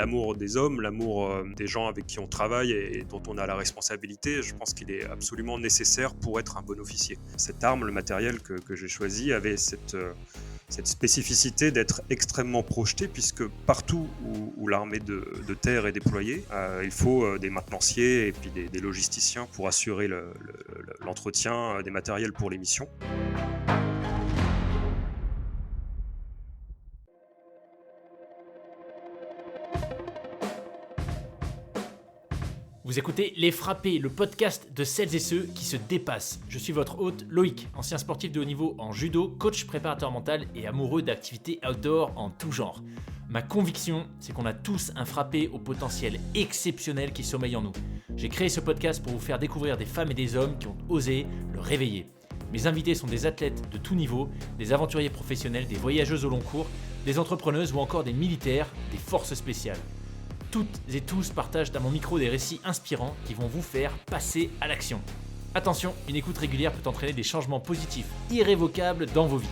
l'amour des hommes, l'amour des gens avec qui on travaille et dont on a la responsabilité. Je pense qu'il est absolument nécessaire pour être un bon officier. Cette arme, le matériel que j'ai choisi avait cette spécificité d'être extrêmement projeté, puisque partout où l'armée de terre est déployée, il faut des maintenanciers et puis des logisticiens pour assurer l'entretien des matériels pour les missions. Vous écoutez Les Frappés, le podcast de celles et ceux qui se dépassent. Je suis votre hôte Loïc, ancien sportif de haut niveau en judo, coach préparateur mental et amoureux d'activités outdoor en tout genre. Ma conviction, c'est qu'on a tous un frappé au potentiel exceptionnel qui sommeille en nous. J'ai créé ce podcast pour vous faire découvrir des femmes et des hommes qui ont osé le réveiller. Mes invités sont des athlètes de tout niveau, des aventuriers professionnels, des voyageuses au long cours, des entrepreneuses ou encore des militaires, des forces spéciales. Toutes et tous partagent à mon micro des récits inspirants qui vont vous faire passer à l'action. Attention, une écoute régulière peut entraîner des changements positifs irrévocables dans vos vies.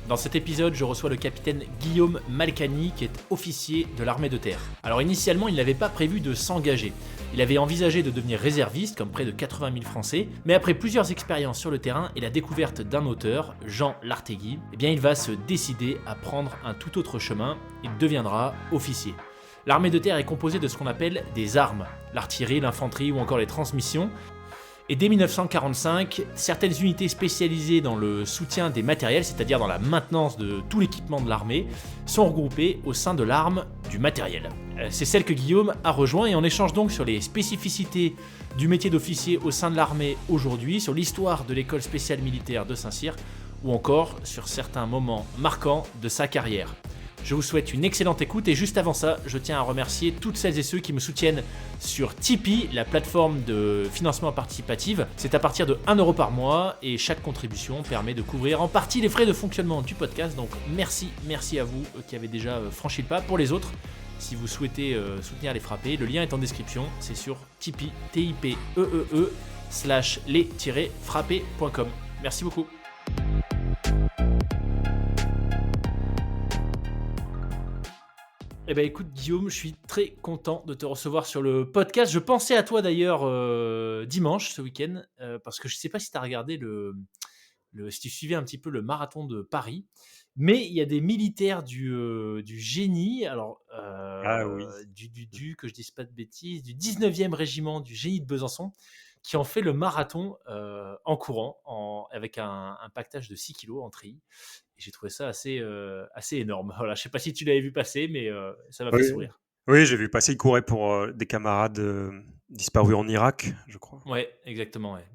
Dans cet épisode, je reçois le capitaine Guillaume Malcani, qui est officier de l'armée de terre. Alors initialement, il n'avait pas prévu de s'engager. Il avait envisagé de devenir réserviste, comme près de 80 000 Français, mais après plusieurs expériences sur le terrain et la découverte d'un auteur, Jean Lartegui, il va se décider à prendre un tout autre chemin. Il deviendra officier. L'armée de terre est composée de ce qu'on appelle des armes, l'artillerie, l'infanterie ou encore les transmissions. Et dès 1945, certaines unités spécialisées dans le soutien des matériels, c'est-à-dire dans la maintenance de tout l'équipement de l'armée, sont regroupées au sein de l'arme du matériel. C'est celle que Guillaume a rejoint et on échange donc sur les spécificités du métier d'officier au sein de l'armée aujourd'hui, sur l'histoire de l'école spéciale militaire de Saint-Cyr ou encore sur certains moments marquants de sa carrière. Je vous souhaite une excellente écoute et juste avant ça, je tiens à remercier toutes celles et ceux qui me soutiennent sur Tipeee, la plateforme de financement participatif. C'est à partir de 1 € par mois et chaque contribution permet de couvrir en partie les frais de fonctionnement du podcast. Donc merci à vous qui avez déjà franchi le pas. Pour les autres, si vous souhaitez soutenir Les Frappés, le lien est en description. C'est sur Tipeee, TIPEEE/les-frappés.com. Merci beaucoup. Eh ben écoute Guillaume, je suis très content de te recevoir sur le podcast. Je pensais à toi d'ailleurs dimanche, ce week-end, parce que je ne sais pas si tu as regardé si tu suivais un petit peu le marathon de Paris, mais il y a des militaires du génie, alors Ah oui. que je dise pas de bêtises, du 19e régiment du génie de Besançon, qui ont fait le marathon en courant, avec un pactage de 6 kilos en treillis. Et j'ai trouvé ça assez énorme. Voilà, je ne sais pas si tu l'avais vu passer, mais ça m'a fait Oui, sourire. oui, j'ai vu passer, il courait pour des camarades disparus en Irak, je crois. Ouais, exactement. Ouais.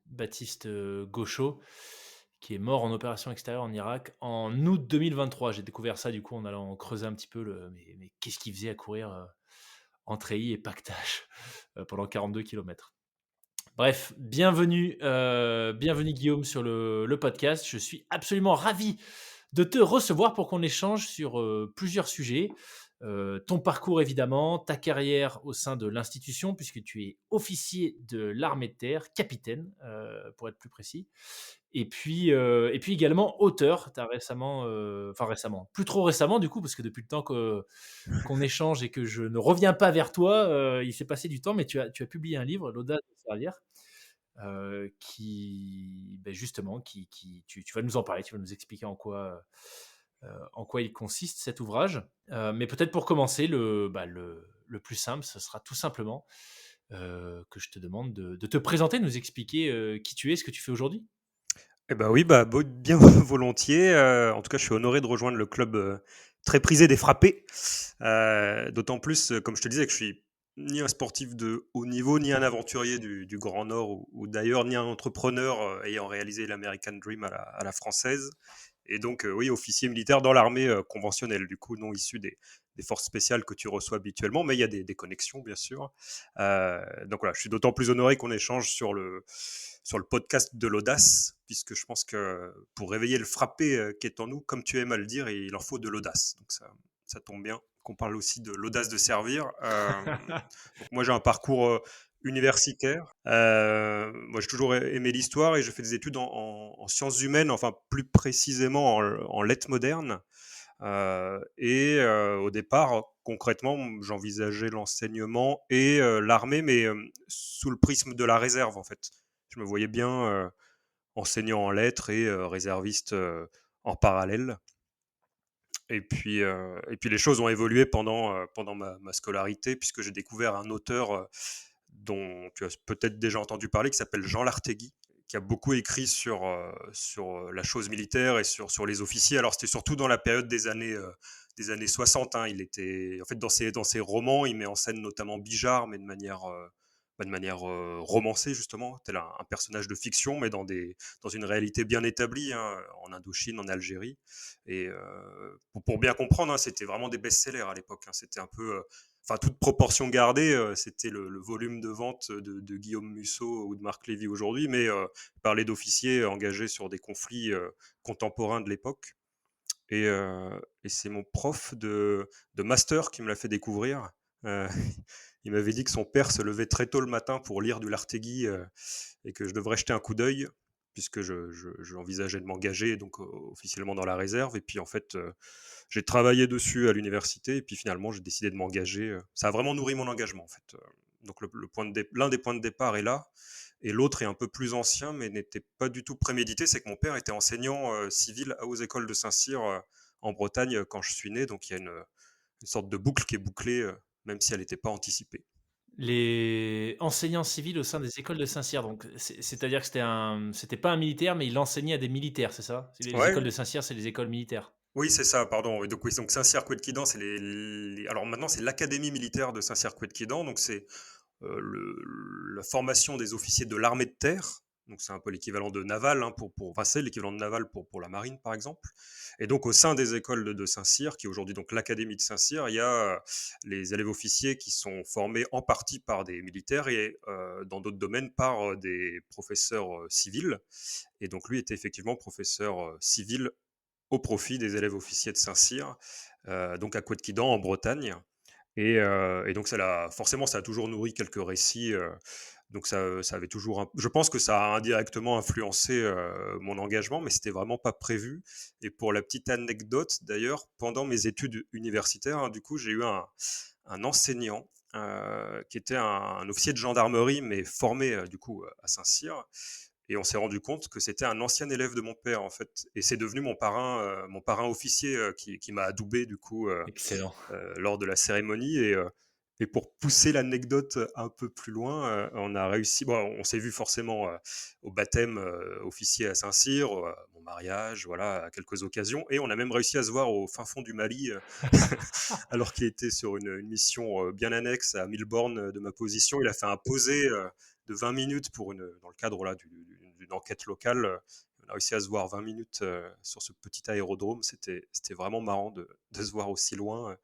Baptiste Gauchot, qui est mort en opération extérieure en Irak en août 2023. J'ai découvert ça du coup en allant creuser un petit peu mais qu'est-ce qu'il faisait à courir en treillis et pactage pendant 42 km. Bref, bienvenue Guillaume sur le podcast. Je suis absolument ravi de te recevoir pour qu'on échange sur plusieurs sujets. Ton parcours évidemment, ta carrière au sein de l'institution, puisque tu es officier de l'armée de terre, capitaine pour être plus précis. Et puis également auteur. Tu as récemment, plus trop récemment du coup, parce que depuis le temps qu'on échange et que je ne reviens pas vers toi, il s'est passé du temps, mais tu as publié un livre, L'audace de servir, justement, tu vas nous en parler, tu vas nous expliquer en quoi il consiste cet ouvrage. Mais peut-être pour commencer, le plus simple, ce sera tout simplement que je te demande de te présenter, de nous expliquer qui tu es, ce que tu fais aujourd'hui. Eh ben oui, bien volontiers. En tout cas, je suis honoré de rejoindre le club très prisé des frappés. D'autant plus, comme je te disais, que je suis ni un sportif de haut niveau, ni un aventurier du Grand Nord, ou d'ailleurs, ni un entrepreneur ayant réalisé l'American Dream à la française. Et donc, oui, officier militaire dans l'armée conventionnelle, du coup, non issu des forces spéciales que tu reçois habituellement, mais il y a des connexions, bien sûr. Donc voilà, je suis d'autant plus honoré qu'on échange sur le podcast de l'audace, puisque je pense que pour réveiller le frappé qui est en nous, comme tu aimes à le dire, il en faut de l'audace. Donc ça tombe bien qu'on parle aussi de l'audace de servir. Donc moi, j'ai un parcours universitaire. Moi, j'ai toujours aimé l'histoire et j'ai fait des études en sciences humaines, enfin plus précisément en lettres modernes. Au départ, concrètement, j'envisageais l'enseignement et l'armée, mais sous le prisme de la réserve, en fait. Je me voyais bien enseignant en lettres et réserviste en parallèle. Et puis les choses ont évolué pendant ma scolarité, puisque j'ai découvert un auteur dont tu as peut-être déjà entendu parler, qui s'appelle Jean Lartegui, qui a beaucoup écrit sur la chose militaire et sur les officiers. Alors c'était surtout dans la période des années 60. Hein. Il était, en fait, dans ses romans, il met en scène notamment Bijard, mais de manière romancée, justement, tel un personnage de fiction, mais dans une réalité bien établie, hein, en Indochine, en Algérie. Et pour bien comprendre, hein, c'était vraiment des best-sellers à l'époque. Hein. C'était un peu, enfin, toute proportion gardée, c'était le volume de vente de Guillaume Musso ou de Marc Lévy aujourd'hui, mais parler d'officiers engagés sur des conflits contemporains de l'époque. Et c'est mon prof de master qui me l'a fait découvrir. Euh, il m'avait dit que son père se levait très tôt le matin pour lire du Lartegui et que je devrais jeter un coup d'œil puisque j'envisageais de m'engager donc officiellement dans la réserve. Et puis en fait, j'ai travaillé dessus à l'université et puis finalement j'ai décidé de m'engager. Ça a vraiment nourri mon engagement en fait. Donc l'un des points de départ est là. Et l'autre est un peu plus ancien, mais n'était pas du tout prémédité. C'est que mon père était enseignant civil aux écoles de Saint-Cyr en Bretagne quand je suis né. Donc il y a une sorte de boucle qui est bouclée, même si elle n'était pas anticipée. Les enseignants civils au sein des écoles de Saint-Cyr, donc c'est-à-dire que c'était pas un militaire, mais il enseignait à des militaires, c'est ça? Les Ouais, écoles de Saint-Cyr, c'est les écoles militaires? oui, c'est ça, pardon. Oui, donc Saint-Cyr-Couët-Quidan, alors maintenant, c'est l'académie militaire de Saint-Cyr-Couët-Quidan. Donc, c'est la formation des officiers de l'armée de terre. Donc c'est un peu l'équivalent de naval, hein, enfin, c'est l'équivalent de naval pour la marine par exemple. Et donc au sein des écoles de Saint-Cyr, qui est aujourd'hui donc l'académie de Saint-Cyr, il y a les élèves officiers qui sont formés en partie par des militaires et dans d'autres domaines par des professeurs civils. Et donc lui était effectivement professeur civil au profit des élèves officiers de Saint-Cyr, donc à Couët-Quidan en Bretagne. Et donc forcément, ça a toujours nourri quelques récits. Donc ça avait toujours, je pense que ça a indirectement influencé mon engagement, mais c'était vraiment pas prévu. Et pour la petite anecdote, d'ailleurs, pendant mes études universitaires, hein, du coup, j'ai eu un enseignant qui était un officier de gendarmerie, mais formé du coup à Saint-Cyr. Et on s'est rendu compte que c'était un ancien élève de mon père, en fait. Et c'est devenu mon parrain officier qui m'a adoubé, du coup, Excellent. lors de la cérémonie. Et pour pousser l'anecdote un peu plus loin, on a réussi. Bon, on s'est vu forcément au baptême officier à Saint-Cyr, à mon mariage, voilà, à quelques occasions. Et on a même réussi à se voir au fin fond du Mali, alors qu'il était sur une mission bien annexe à 1000 bornes de ma position. Il a fait un posé de 20 minutes dans le cadre là, d'une enquête locale. On a réussi à se voir 20 minutes sur ce petit aérodrome. C'était vraiment marrant de se voir aussi loin.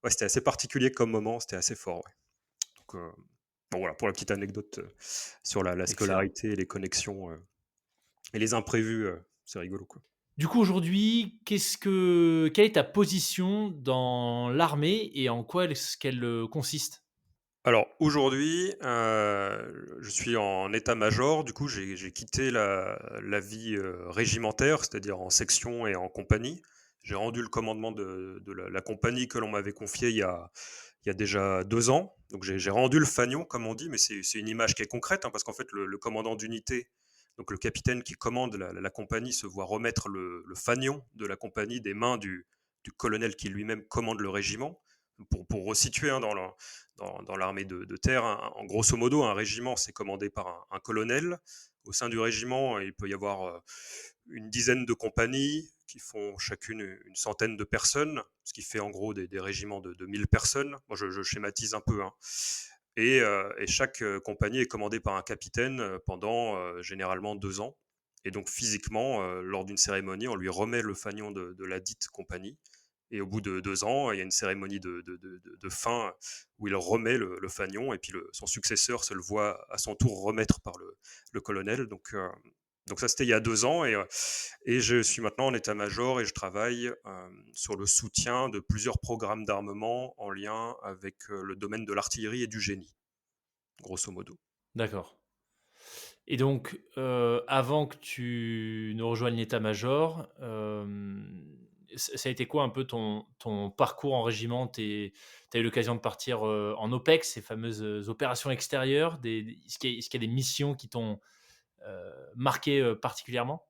Ouais, c'était assez particulier comme moment, c'était assez fort. Ouais. Donc, bon, voilà, pour la petite anecdote sur la Excellent. scolarité et les connexions et les imprévus, c'est rigolo, quoi. Du coup, aujourd'hui, quelle est ta position dans l'armée et en quoi est-ce qu'elle, consiste? Alors aujourd'hui, je suis en état-major. Du coup, j'ai quitté la vie régimentaire, c'est-à-dire en section et en compagnie. J'ai rendu le commandement de la compagnie que l'on m'avait confiée il y a déjà 2 ans. Donc j'ai rendu le fanion, comme on dit, mais c'est une image qui est concrète, hein, parce qu'en fait, le commandant d'unité, donc le capitaine qui commande la compagnie, se voit remettre le fanion de la compagnie des mains du colonel qui lui-même commande le régiment. Pour resituer, hein, dans l'armée de terre, en grosso modo, un régiment, c'est commandé par un colonel. Au sein du régiment, il peut y avoir une dizaine de compagnies qui font chacune une centaine de personnes, ce qui fait en gros des régiments de 1000 personnes. Moi, je schématise un peu. Hein. Et chaque compagnie est commandée par un capitaine pendant généralement 2 ans. Et donc physiquement, lors d'une cérémonie, on lui remet le fanion de la dite compagnie. Et au bout de 2 ans, il y a une cérémonie de fin où il remet le fanion et puis son successeur se le voit à son tour remettre par le colonel. Donc ça, c'était il y a 2 ans et je suis maintenant en état-major et je travaille sur le soutien de plusieurs programmes d'armement en lien avec le domaine de l'artillerie et du génie, grosso modo. D'accord. Et donc, avant que tu ne rejoignes l'état-major, ça a été quoi un peu ton parcours en régiment? Tu as eu l'occasion de partir, en OPEX, ces fameuses, opérations extérieures, est-ce qu'il y a des missions qui t'ont, marqué, particulièrement?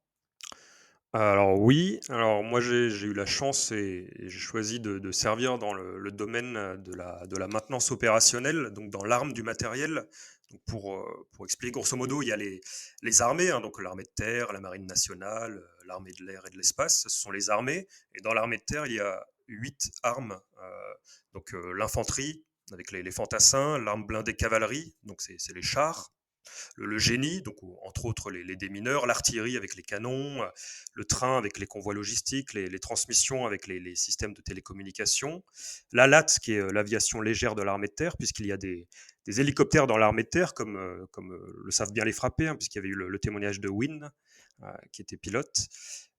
Alors oui, alors moi j'ai eu la chance et j'ai choisi de servir dans le domaine, de la maintenance opérationnelle, donc dans l'arme du matériel. Donc pour expliquer grosso modo, il y a les armées, hein, donc l'armée de terre, la marine nationale, l'armée de l'air et de l'espace, ce sont les armées. Et dans l'armée de terre, il y a 8 armes, donc l'infanterie avec les fantassins, l'arme blindée cavalerie, donc c'est les chars, le génie, donc entre autres les démineurs, l'artillerie avec les canons, le train avec les convois logistiques, les transmissions avec les systèmes de télécommunication, la LAT qui est l'aviation légère de l'armée de terre, puisqu'il y a des hélicoptères dans l'armée de terre, comme le savent bien les frappés, hein, puisqu'il y avait eu le témoignage de Wynne, qui était pilote.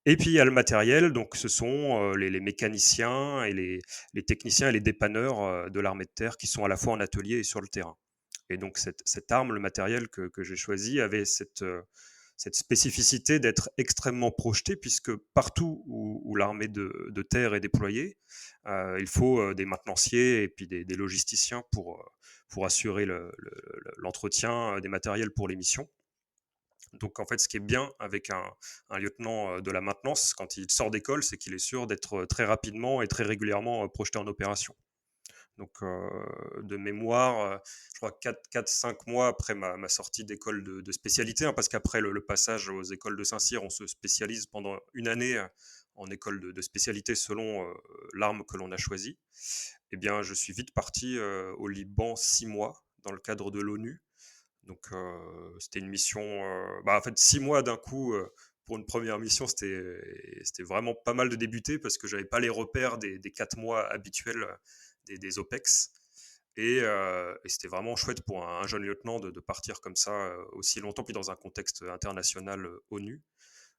Et puis il y a le matériel, donc ce sont les mécaniciens et les techniciens et les dépanneurs de l'armée de terre qui sont à la fois en atelier et sur le terrain. Et donc cette arme, le matériel que j'ai choisi, avait cette spécificité d'être extrêmement projeté, puisque partout où l'armée de terre est déployée, il faut des maintenanciers et puis des logisticiens pour assurer l'entretien des matériels pour les missions. Donc en fait, ce qui est bien avec un lieutenant de la maintenance, quand il sort d'école, c'est qu'il est sûr d'être très rapidement et très régulièrement projeté en opération. Donc, de mémoire, je crois 4-5 mois après ma sortie d'école de spécialité, hein, parce qu'après le passage aux écoles de Saint-Cyr, on se spécialise pendant une année en école de spécialité selon l'arme que l'on a choisie. Eh bien, je suis vite parti au Liban 6 mois dans le cadre de l'ONU. Donc, c'était une mission, en fait, 6 mois d'un coup, pour une première mission, c'était vraiment pas mal de débuter parce que j'avais pas les repères des 4 mois habituels des OPEX. Et c'était vraiment chouette pour un jeune lieutenant de partir comme ça aussi longtemps, puis dans un contexte international ONU.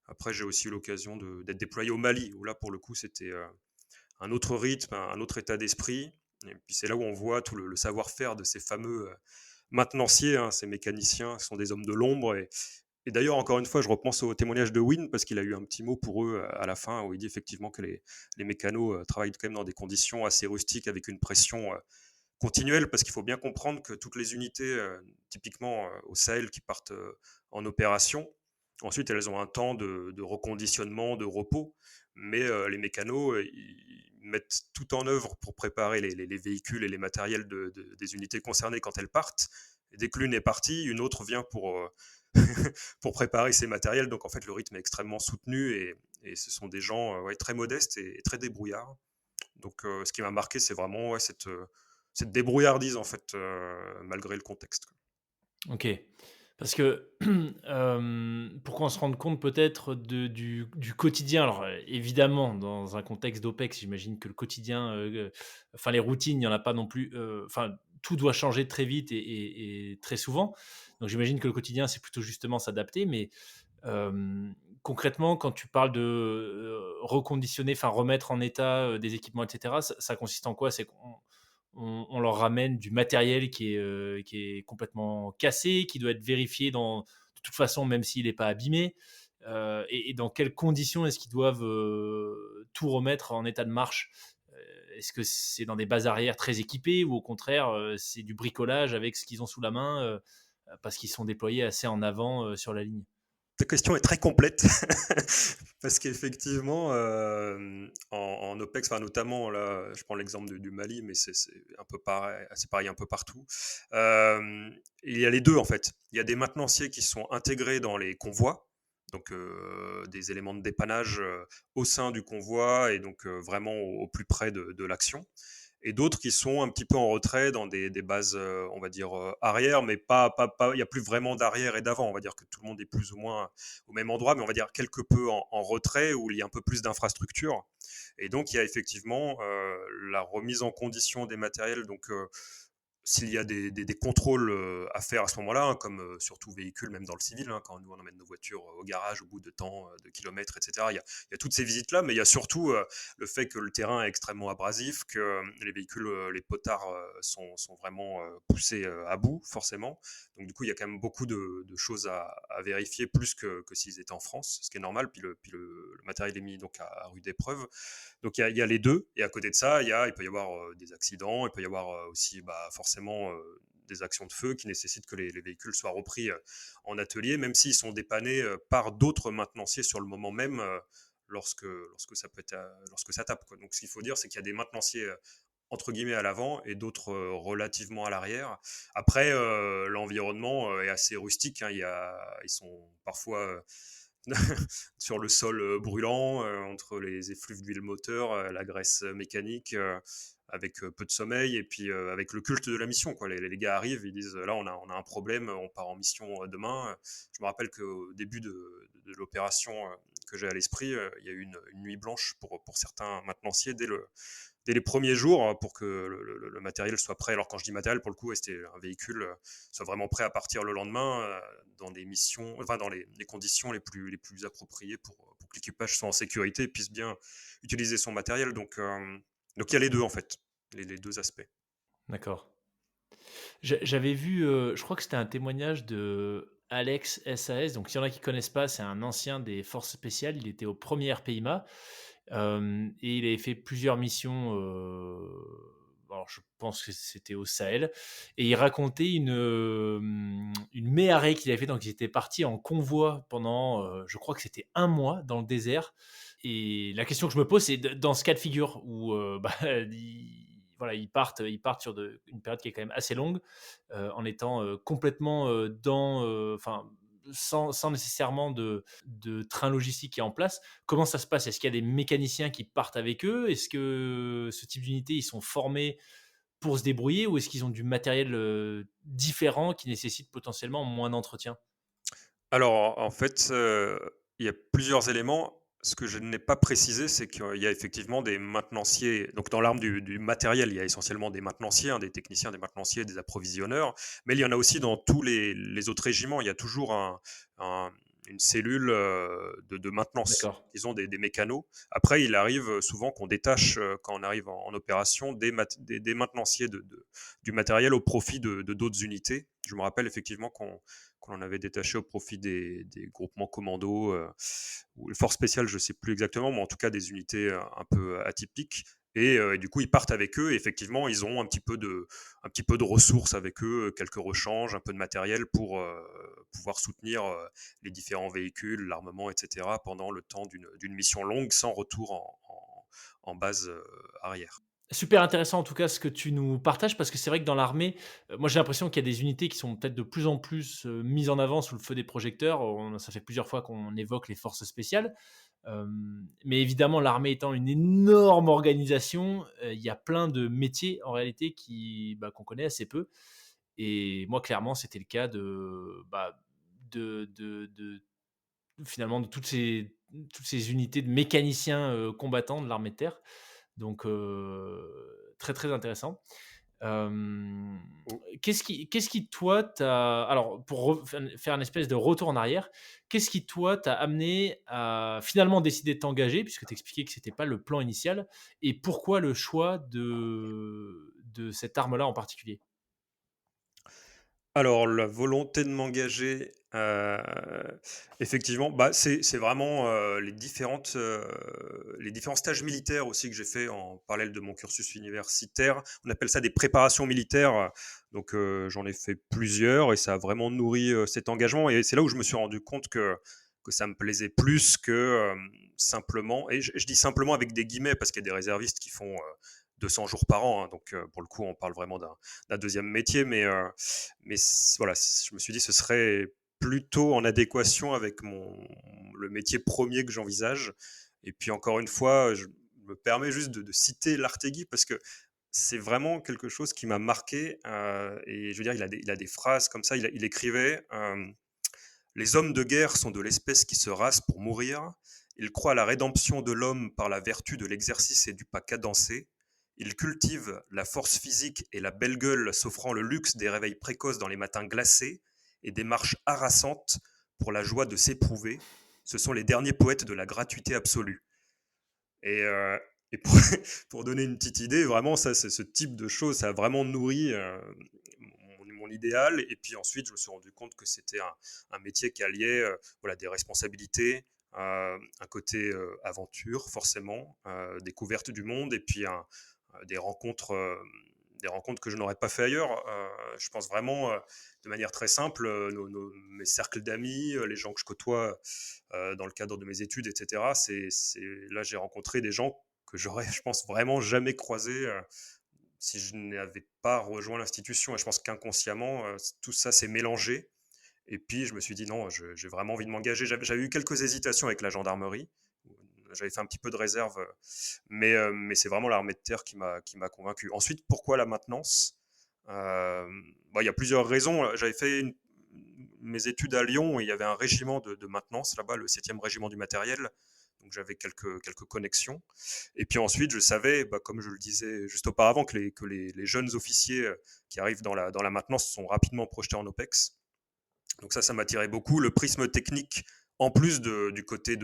Après, j'ai aussi eu l'occasion d'être déployé au Mali, où là, pour le coup, c'était un autre rythme, un autre état d'esprit. Et puis c'est là où on voit tout le savoir-faire de ces fameux maintenanciers, hein, ces mécaniciens, ce sont des hommes de l'ombre. Et d'ailleurs, encore une fois, je repense au témoignage de Wynne, parce qu'il a eu un petit mot pour eux à la fin, où il dit effectivement que les mécanos travaillent quand même dans des conditions assez rustiques, avec une pression continuelle, parce qu'il faut bien comprendre que toutes les unités, typiquement au Sahel, qui partent en opération, ensuite elles ont un temps de reconditionnement, de repos, mais les mécanos, ils mettent tout en œuvre pour préparer les véhicules et les matériels des unités concernées quand elles partent. Et dès que l'une est partie, une autre vient pour préparer ces matériels. Donc en fait, le rythme est extrêmement soutenu, et ce sont des gens ouais, très modestes et très débrouillards. Donc ce qui m'a marqué, c'est vraiment ouais, cette débrouillardise, en fait, malgré le contexte. OK. Parce que, pour qu'on se rende compte peut-être du quotidien, alors, évidemment, dans un contexte d'OPEX, j'imagine que le quotidien, enfin les routines, il y en a pas non plus, enfin tout doit changer très vite et très souvent. Donc j'imagine que le quotidien, c'est plutôt justement s'adapter. Mais, concrètement, quand tu parles de, reconditionner, enfin remettre en état, des équipements et cetera, ça consiste en quoi? C'est qu'on on leur ramène du matériel qui est complètement cassé, qui doit être vérifié de toute façon, même s'il n'est pas abîmé. Et dans quelles conditions est-ce qu'ils doivent tout remettre en état de marche? Est-ce que c'est dans des bases arrières très équipées, ou au contraire, c'est du bricolage avec ce qu'ils ont sous la main, parce qu'ils sont déployés assez en avant sur la ligne? Ta question est très complète parce qu'effectivement, en OPEX, enfin, notamment là, je prends l'exemple du Mali, mais c'est un peu pareil, c'est pareil un peu partout. Il y a les deux en fait. Il y a des maintenanciers qui sont intégrés dans les convois, donc des éléments de dépannage au sein du convoi, et donc vraiment au plus près de l'action. Et d'autres qui sont un petit peu en retrait dans des bases, on va dire, arrière, mais il n'y a plus vraiment d'arrière et d'avant. On va dire que tout le monde est plus ou moins au même endroit, mais on va dire quelque peu en retrait, où il y a un peu plus d'infrastructure. Et donc, il y a effectivement la remise en condition des matériels. Donc, s'il y a des contrôles à faire à ce moment-là, hein, comme sur tout véhicule, même dans le civil, hein, quand nous on emmène nos voitures au garage au bout de temps, de kilomètres, etc. Il y a toutes ces visites-là, mais il y a surtout le fait que le terrain est extrêmement abrasif, que les véhicules, les potards sont vraiment poussés à bout, forcément. Donc du coup, il y a quand même beaucoup de choses à vérifier, plus que s'ils étaient en France, ce qui est normal. Puis le matériel est mis donc à rude épreuve. Donc il y a les deux. Et à côté de ça, il peut y avoir des accidents, il peut y avoir aussi forcément des actions de feu qui nécessitent que les véhicules soient repris en atelier, même s'ils sont dépannés par d'autres maintenanciers sur le moment même lorsque ça tape, quoi. Donc ce qu'il faut dire, c'est qu'il y a des maintenanciers entre guillemets à l'avant et d'autres relativement à l'arrière. Après, l'environnement est assez rustique, hein. Ils sont parfois sur le sol brûlant, entre les effluves d'huile moteur, la graisse mécanique, avec peu de sommeil, et puis avec le culte de la mission, quoi. Les gars arrivent, ils disent là on a un problème, on part en mission demain. Je me rappelle qu'au début de l'opération que j'ai à l'esprit, il y a eu une nuit blanche pour certains maintenanciers dès les premiers jours pour que le matériel soit prêt. Alors quand je dis matériel, pour le coup, c'était un véhicule soit vraiment prêt à partir le lendemain dans des missions, enfin dans les conditions les plus appropriées pour que l'équipage soit en sécurité et puisse bien utiliser son matériel. Donc il y a les deux en fait, les deux aspects. D'accord. J'avais vu, je crois que c'était un témoignage de Alex SAS, donc s'il y en a qui connaissent pas, c'est un ancien des forces spéciales, il était au 1er RPIMA, et il avait fait plusieurs missions, alors je pense que c'était au Sahel, et il racontait une méharée qu'il avait fait. Donc ils étaient partis en convoi pendant, je crois que c'était 1 mois dans le désert, et la question que je me pose, c'est dans ce cas de figure où, bah, voilà, ils partent sur une période qui est quand même assez longue, en étant complètement dans, enfin, sans nécessairement de train logistique qui est en place. Comment ça se passe? Est-ce qu'il y a des mécaniciens qui partent avec eux? Est-ce que ce type d'unité, ils sont formés pour se débrouiller, ou est-ce qu'ils ont du matériel différent qui nécessite potentiellement moins d'entretien? Alors, en fait, il y a plusieurs éléments. Ce que je n'ai pas précisé, c'est qu'il y a effectivement des maintenanciers. Donc, dans l'arme du matériel, il y a essentiellement des maintenanciers, hein, des techniciens, des maintenanciers, des approvisionneurs. Mais il y en a aussi dans tous les autres régiments. Il y a toujours une cellule de maintenance. D'accord. Ils ont des mécanos. Après, il arrive souvent qu'on détache, quand on arrive en opération, des maintenanciers du matériel au profit de d'autres unités. Je me rappelle effectivement qu'on en avait détaché au profit des groupements commandos ou les forces spéciales, je ne sais plus exactement, mais en tout cas des unités un peu atypiques. Et du coup, ils partent avec eux. Et effectivement, ils ont un petit peu de ressources avec eux, quelques rechanges, un peu de matériel pour pouvoir soutenir les différents véhicules, l'armement, etc., pendant le temps d'une mission longue sans retour en base arrière. Super intéressant en tout cas ce que tu nous partages, parce que c'est vrai que dans l'armée, moi j'ai l'impression qu'il y a des unités qui sont peut-être de plus en plus, mises en avant sous le feu des projecteurs. Ça fait plusieurs fois qu'on évoque les forces spéciales, mais évidemment l'armée étant une énorme organisation, il y a plein de métiers en réalité qu'on connaît assez peu, et moi clairement c'était le cas de finalement de toutes ces unités de mécaniciens, combattants de l'armée de terre. Donc, très, très intéressant. Hem, Oh. qu'est-ce qui toi t'a alors pour faire une espèce de retour en arrière, qu'est-ce qui toi t'a amené à finalement décider de t'engager, puisque tu expliquais que c'était pas le plan initial, et pourquoi le choix de cette arme-là en particulier? Alors la volonté de m'engager, effectivement, c'est vraiment, les différents stages militaires aussi que j'ai fait en parallèle de mon cursus universitaire. On appelle ça des préparations militaires, donc j'en ai fait plusieurs et ça a vraiment nourri, cet engagement, et c'est là où je me suis rendu compte que ça me plaisait plus que, simplement, et je dis simplement avec des guillemets parce qu'il y a des réservistes qui font, 200 jours par an, hein, donc pour le coup, on parle vraiment d'un 2e métier, mais voilà, je me suis dit ce serait plutôt en adéquation avec le métier premier que j'envisage. Et puis encore une fois, je me permets juste de citer l'Artegui parce que c'est vraiment quelque chose qui m'a marqué. Et je veux dire, il a des phrases comme ça. Il écrivait les hommes de guerre sont de l'espèce qui se rase pour mourir. Ils croient à la rédemption de l'homme par la vertu de l'exercice et du pas cadencé. Ils cultivent la force physique et la belle gueule, s'offrant le luxe des réveils précoces dans les matins glacés et des marches harassantes pour la joie de s'éprouver. Ce sont les derniers poètes de la gratuité absolue. Et, et pour, pour donner une petite idée, vraiment, ça, c'est ce type de choses, ça a vraiment nourri mon idéal. Et puis ensuite, je me suis rendu compte que c'était un métier qui alliait voilà, des responsabilités, un côté aventure, forcément, découverte du monde, et puis des rencontres. Des rencontres que je n'aurais pas fait ailleurs. Je pense vraiment, de manière très simple, mes cercles d'amis, les gens que je côtoie dans le cadre de mes études, etc. Là, j'ai rencontré des gens que j'aurais, je pense, vraiment jamais croisés si je n'avais pas rejoint l'institution. Et je pense qu'inconsciemment, tout ça s'est mélangé. Et puis, je me suis dit, non, j'ai vraiment envie de m'engager. J'avais eu quelques hésitations avec la gendarmerie. J'avais fait un petit peu de réserve, mais c'est vraiment l'armée de terre qui m'a convaincu. Ensuite, pourquoi la maintenance? Il y a plusieurs raisons. J'avais fait mes études à Lyon, et il y avait un régiment de maintenance là-bas, le 7e régiment du matériel. Donc j'avais quelques connexions. Et puis ensuite, je savais, comme je le disais juste auparavant, que les jeunes officiers qui arrivent dans la maintenance sont rapidement projetés en OPEX. Donc ça m'attirait beaucoup. Le prisme technique, en plus du côté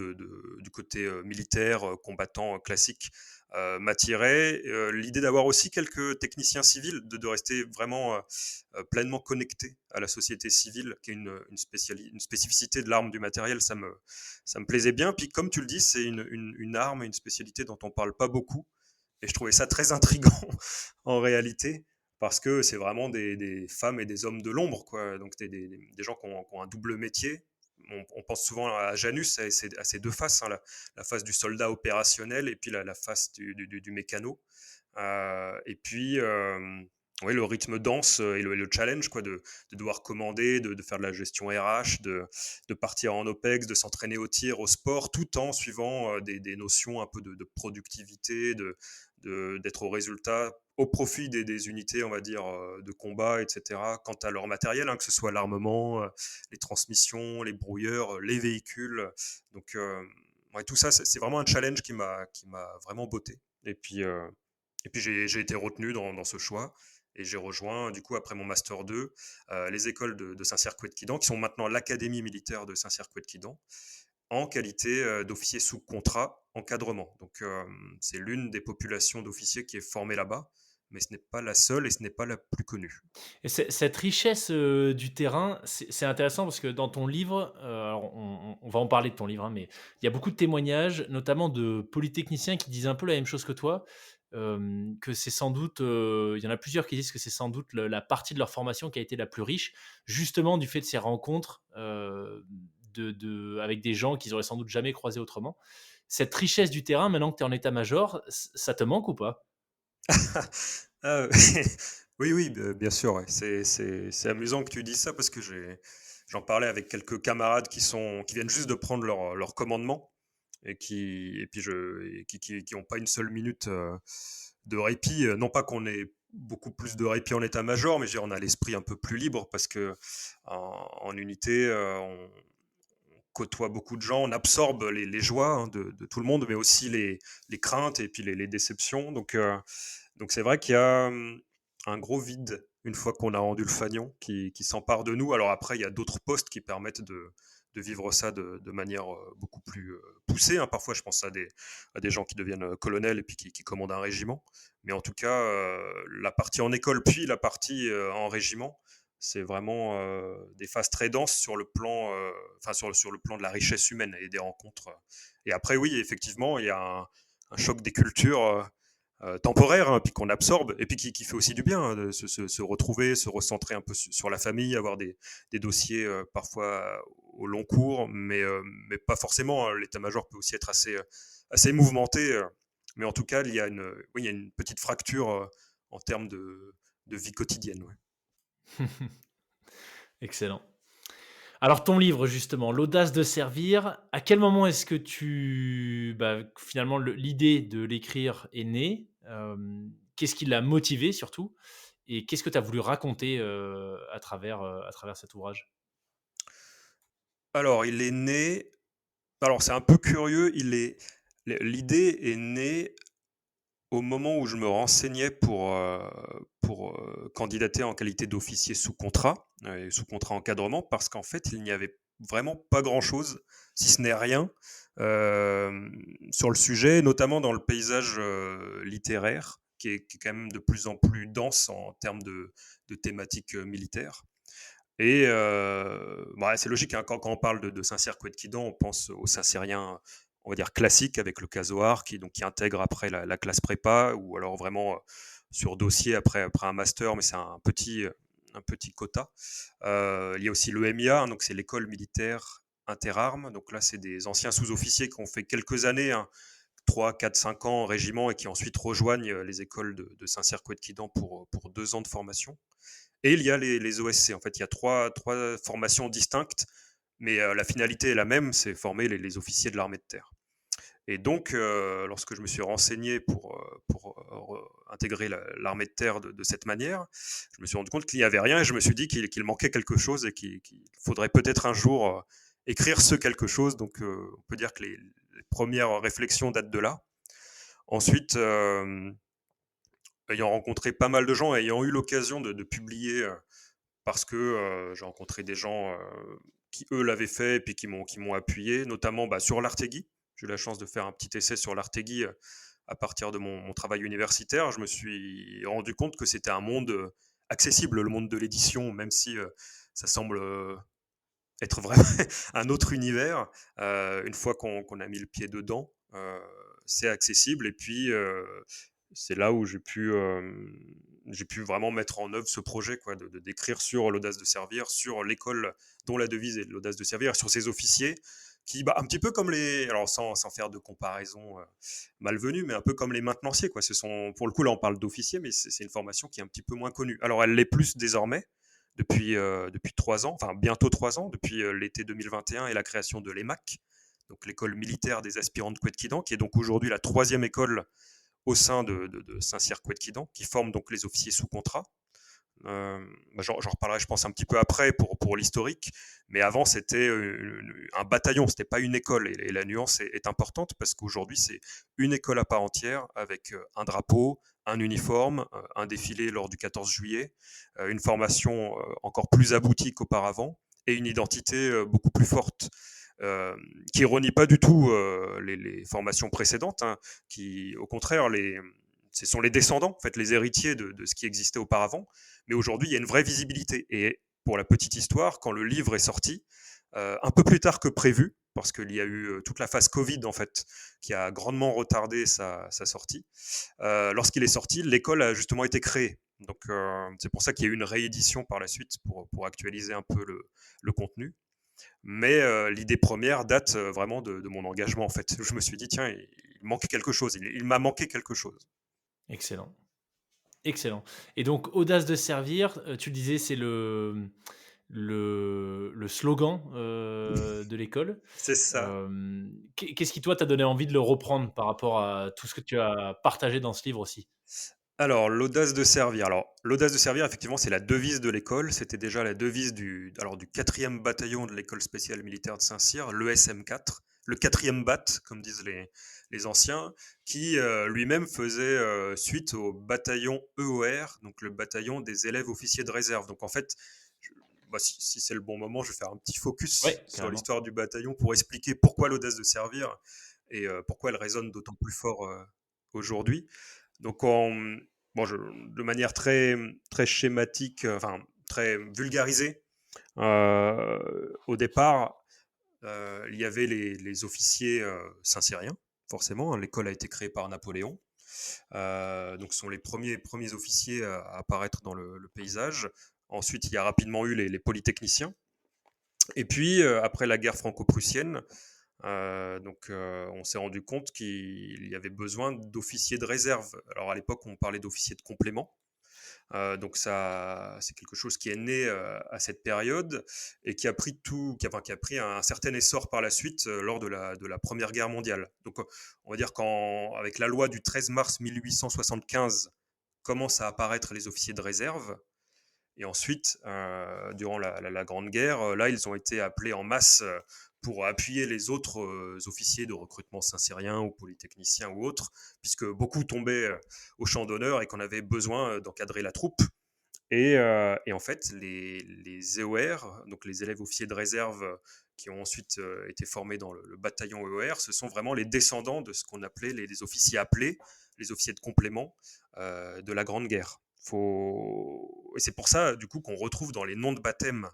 militaire, combattant classique, m'attirait. L'idée d'avoir aussi quelques techniciens civils, de rester vraiment pleinement connecté à la société civile, qui est une spécificité de l'arme du matériel, ça me plaisait bien. Puis comme tu le dis, c'est une arme, une spécialité dont on parle pas beaucoup. Et je trouvais ça très intriguant en réalité, parce que c'est vraiment des femmes et des hommes de l'ombre, quoi. Donc des gens qui ont un double métier. On pense souvent à Janus, à ses deux faces, hein, la face du soldat opérationnel et puis la face du mécano. Et puis, oui, le rythme dense et le challenge, quoi, de devoir commander, de faire de la gestion RH, de partir en OPEX, de s'entraîner au tir, au sport, tout en suivant des notions un peu de productivité, d'être au résultat au profit des unités, on va dire, de combat, etc. Quant à leur matériel, hein, que ce soit l'armement, les transmissions, les brouilleurs, les véhicules. Donc, ouais, tout ça, c'est vraiment un challenge qui m'a vraiment botté. Et puis j'ai été retenu dans ce choix. Et j'ai rejoint, du coup, après mon Master 2, les écoles de Saint-Cyr-Couët-Quidan, qui sont maintenant l'Académie militaire de Saint-Cyr-Couët-Quidan, en qualité d'officier sous contrat encadrement. Donc, c'est l'une des populations d'officiers qui est formée là-bas, mais ce n'est pas la seule et ce n'est pas la plus connue. Et cette richesse du terrain, c'est intéressant parce que dans ton livre, alors on va en parler de ton livre, hein, mais il y a beaucoup de témoignages, notamment de polytechniciens qui disent un peu la même chose que toi, que c'est sans doute, il y en a plusieurs qui disent que c'est sans doute la partie de leur formation qui a été la plus riche, justement du fait de ces rencontres avec des gens qu'ils auraient sans doute jamais croisés autrement. Cette richesse du terrain, maintenant que tu es en état-major, ça te manque ou pas? Ah, oui, oui, bien sûr, ouais. C'est amusant que tu dises ça parce que j'en parlais avec quelques camarades qui viennent juste de prendre leur commandement et puis qui ont pas une seule minute de répit. Non pas qu'on ait beaucoup plus de répit en état-major, mais on a l'esprit un peu plus libre parce que en unité, on côtoie beaucoup de gens, on absorbe les joies, hein, de tout le monde, mais aussi les craintes et puis les déceptions. Donc c'est vrai qu'il y a un gros vide une fois qu'on a rendu le fanion qui s'empare de nous. Alors après, il y a d'autres postes qui permettent de vivre ça de manière beaucoup plus poussée, hein. Parfois, je pense à des gens qui deviennent colonels et puis qui commandent un régiment. Mais en tout cas, la partie en école puis la partie en régiment, c'est vraiment des phases très denses sur le plan, enfin sur le plan de la richesse humaine et des rencontres. Et après, oui, effectivement, il y a un choc des cultures temporaire, hein, puis qu'on absorbe, et puis qui fait aussi du bien, hein, de se retrouver, se recentrer un peu sur la famille, avoir des dossiers parfois au long cours, mais pas forcément, hein. L'état-major peut aussi être assez mouvementé, mais en tout cas, oui, il y a une petite fracture en termes de vie quotidienne. Ouais. Excellent. Alors ton livre justement, «L'audace de servir», à quel moment est-ce que finalement l'idée de l'écrire est née? Qu'est-ce qui l'a motivé surtout? Et qu'est-ce que tu as voulu raconter, à travers cet ouvrage? Alors, alors c'est un peu curieux, l'idée est née Au moment où je me renseignais pour candidater en qualité d'officier sous contrat, et sous contrat encadrement, parce qu'en fait, il n'y avait vraiment pas grand-chose, si ce n'est rien, sur le sujet, notamment dans le paysage littéraire, qui est quand même de plus en plus dense en termes de thématiques militaires. Et bah, c'est logique, hein, quand on parle de Saint-Cyr-Couët-Quidan, on pense aux Saint-Cyrien, on va dire classique, avec le casoar, qui intègre après la classe prépa, ou alors vraiment sur dossier après un master, mais c'est un petit quota. Il y a aussi l'EMIA, hein, donc c'est l'école militaire interarmes. Donc là, c'est des anciens sous-officiers qui ont fait quelques années, hein, 3, 4, 5 ans en régiment, et qui ensuite rejoignent les écoles de Saint-Cyr-Couët-Quidan pour 2 ans de formation. Et il y a les OSC. En fait, il y a trois formations distinctes, mais la finalité est la même, c'est former les officiers de l'armée de terre. Et donc, lorsque je me suis renseigné pour intégrer l'armée de terre de cette manière, je me suis rendu compte qu'il n'y avait rien, et je me suis dit qu'il manquait quelque chose, et qu'il faudrait peut-être un jour écrire ce quelque chose. Donc, on peut dire que les premières réflexions datent de là. Ensuite, ayant rencontré pas mal de gens, ayant eu l'occasion de publier, parce que j'ai rencontré des gens qui, eux, l'avaient fait, et puis qui m'ont appuyé, notamment sur l'Artegui. J'ai eu la chance de faire un petit essai sur l'Artegui à partir de mon travail universitaire. Je me suis rendu compte que c'était un monde accessible, le monde de l'édition, même si ça semble être vraiment un autre univers. Une fois qu'on a mis le pied dedans, c'est accessible. Et puis, c'est là où j'ai pu vraiment mettre en œuvre ce projet, quoi, d'écrire sur l'audace de servir, sur l'école dont la devise est l'audace de servir, sur ces officiers qui, un petit peu comme alors sans faire de comparaison malvenue, mais un peu comme les maintenanciers, quoi. Pour le coup, là, on parle d'officiers, mais c'est une formation qui est un petit peu moins connue. Alors, elle l'est plus désormais, depuis 3 ans, enfin bientôt 3 ans, depuis l'été 2021 et la création de l'EMAC, donc l'école militaire des aspirants de Couët-Quidan, qui est donc aujourd'hui la troisième école au sein de Saint-Cyr-Couët-Quidan, qui forme donc les officiers sous contrat. J'en reparlerai, je pense, un petit peu après pour l'historique, mais avant c'était un bataillon, c'était pas une école, et la nuance est importante, parce qu'aujourd'hui c'est une école à part entière, avec un drapeau, un uniforme, un défilé lors du 14 juillet, une formation encore plus aboutie qu'auparavant, et une identité beaucoup plus forte, qui renie pas du tout les formations précédentes, hein, qui au contraire ce sont les descendants, en fait, les héritiers de ce qui existait auparavant. Mais aujourd'hui, il y a une vraie visibilité. Et pour la petite histoire, quand le livre est sorti, un peu plus tard que prévu, parce qu'il y a eu toute la phase Covid, en fait, qui a grandement retardé sa sortie. Lorsqu'il est sorti, l'école a justement été créée. Donc, c'est pour ça qu'il y a eu une réédition par la suite pour actualiser un peu le contenu. Mais l'idée première date vraiment de mon engagement, en fait. Je me suis dit, tiens, il manque quelque chose. Il m'a manqué quelque chose. Excellent. Excellent. Et donc, audace de servir, tu le disais, c'est le slogan de l'école. C'est ça. Qu'est-ce qui, toi, t'a donné envie de le reprendre par rapport à tout ce que tu as partagé dans ce livre aussi? Alors, l'audace de servir. Alors, l'audace de servir, effectivement, c'est la devise de l'école. C'était déjà la devise du 4e bataillon de l'école spéciale militaire de Saint-Cyr, l'ESM4, le 4e BAT, comme disent les anciens, qui lui-même faisait suite au bataillon EOR, donc le bataillon des élèves officiers de réserve. Donc, en fait, si c'est le bon moment, je vais faire un petit Oui, focus sur carrément. l'histoire du bataillon pour expliquer pourquoi l'audace de servir, et pourquoi elle résonne d'autant plus fort aujourd'hui. Donc, de manière très schématique, enfin très vulgarisée, au départ, il y avait les officiers saint-cyriens, forcément, hein. L'école a été créée par Napoléon. Donc, ce sont les premiers officiers à apparaître dans le paysage. Ensuite, il y a rapidement eu les polytechniciens. Et puis, après la guerre franco-prussienne, on s'est rendu compte qu'il y avait besoin d'officiers de réserve. Alors à l'époque, on parlait d'officiers de complément. Donc ça, c'est quelque chose qui est né à cette période, et qui a pris un certain essor par la suite lors de la Première Guerre mondiale. Donc on va dire qu'avec la loi du 13 mars 1875 commencent à apparaître les officiers de réserve. Et ensuite, durant la Grande Guerre, là, ils ont été appelés en masse pour appuyer les autres officiers de recrutement saint-cyrien ou polytechniciens ou autres, puisque beaucoup tombaient au champ d'honneur et qu'on avait besoin d'encadrer la troupe. Et en fait, les EOR, donc les élèves officiers de réserve qui ont ensuite été formés dans le bataillon EOR, ce sont vraiment les descendants de ce qu'on appelait les officiers appelés, les officiers de complément de la Grande Guerre. Et c'est pour ça, du coup, qu'on retrouve dans les noms de baptême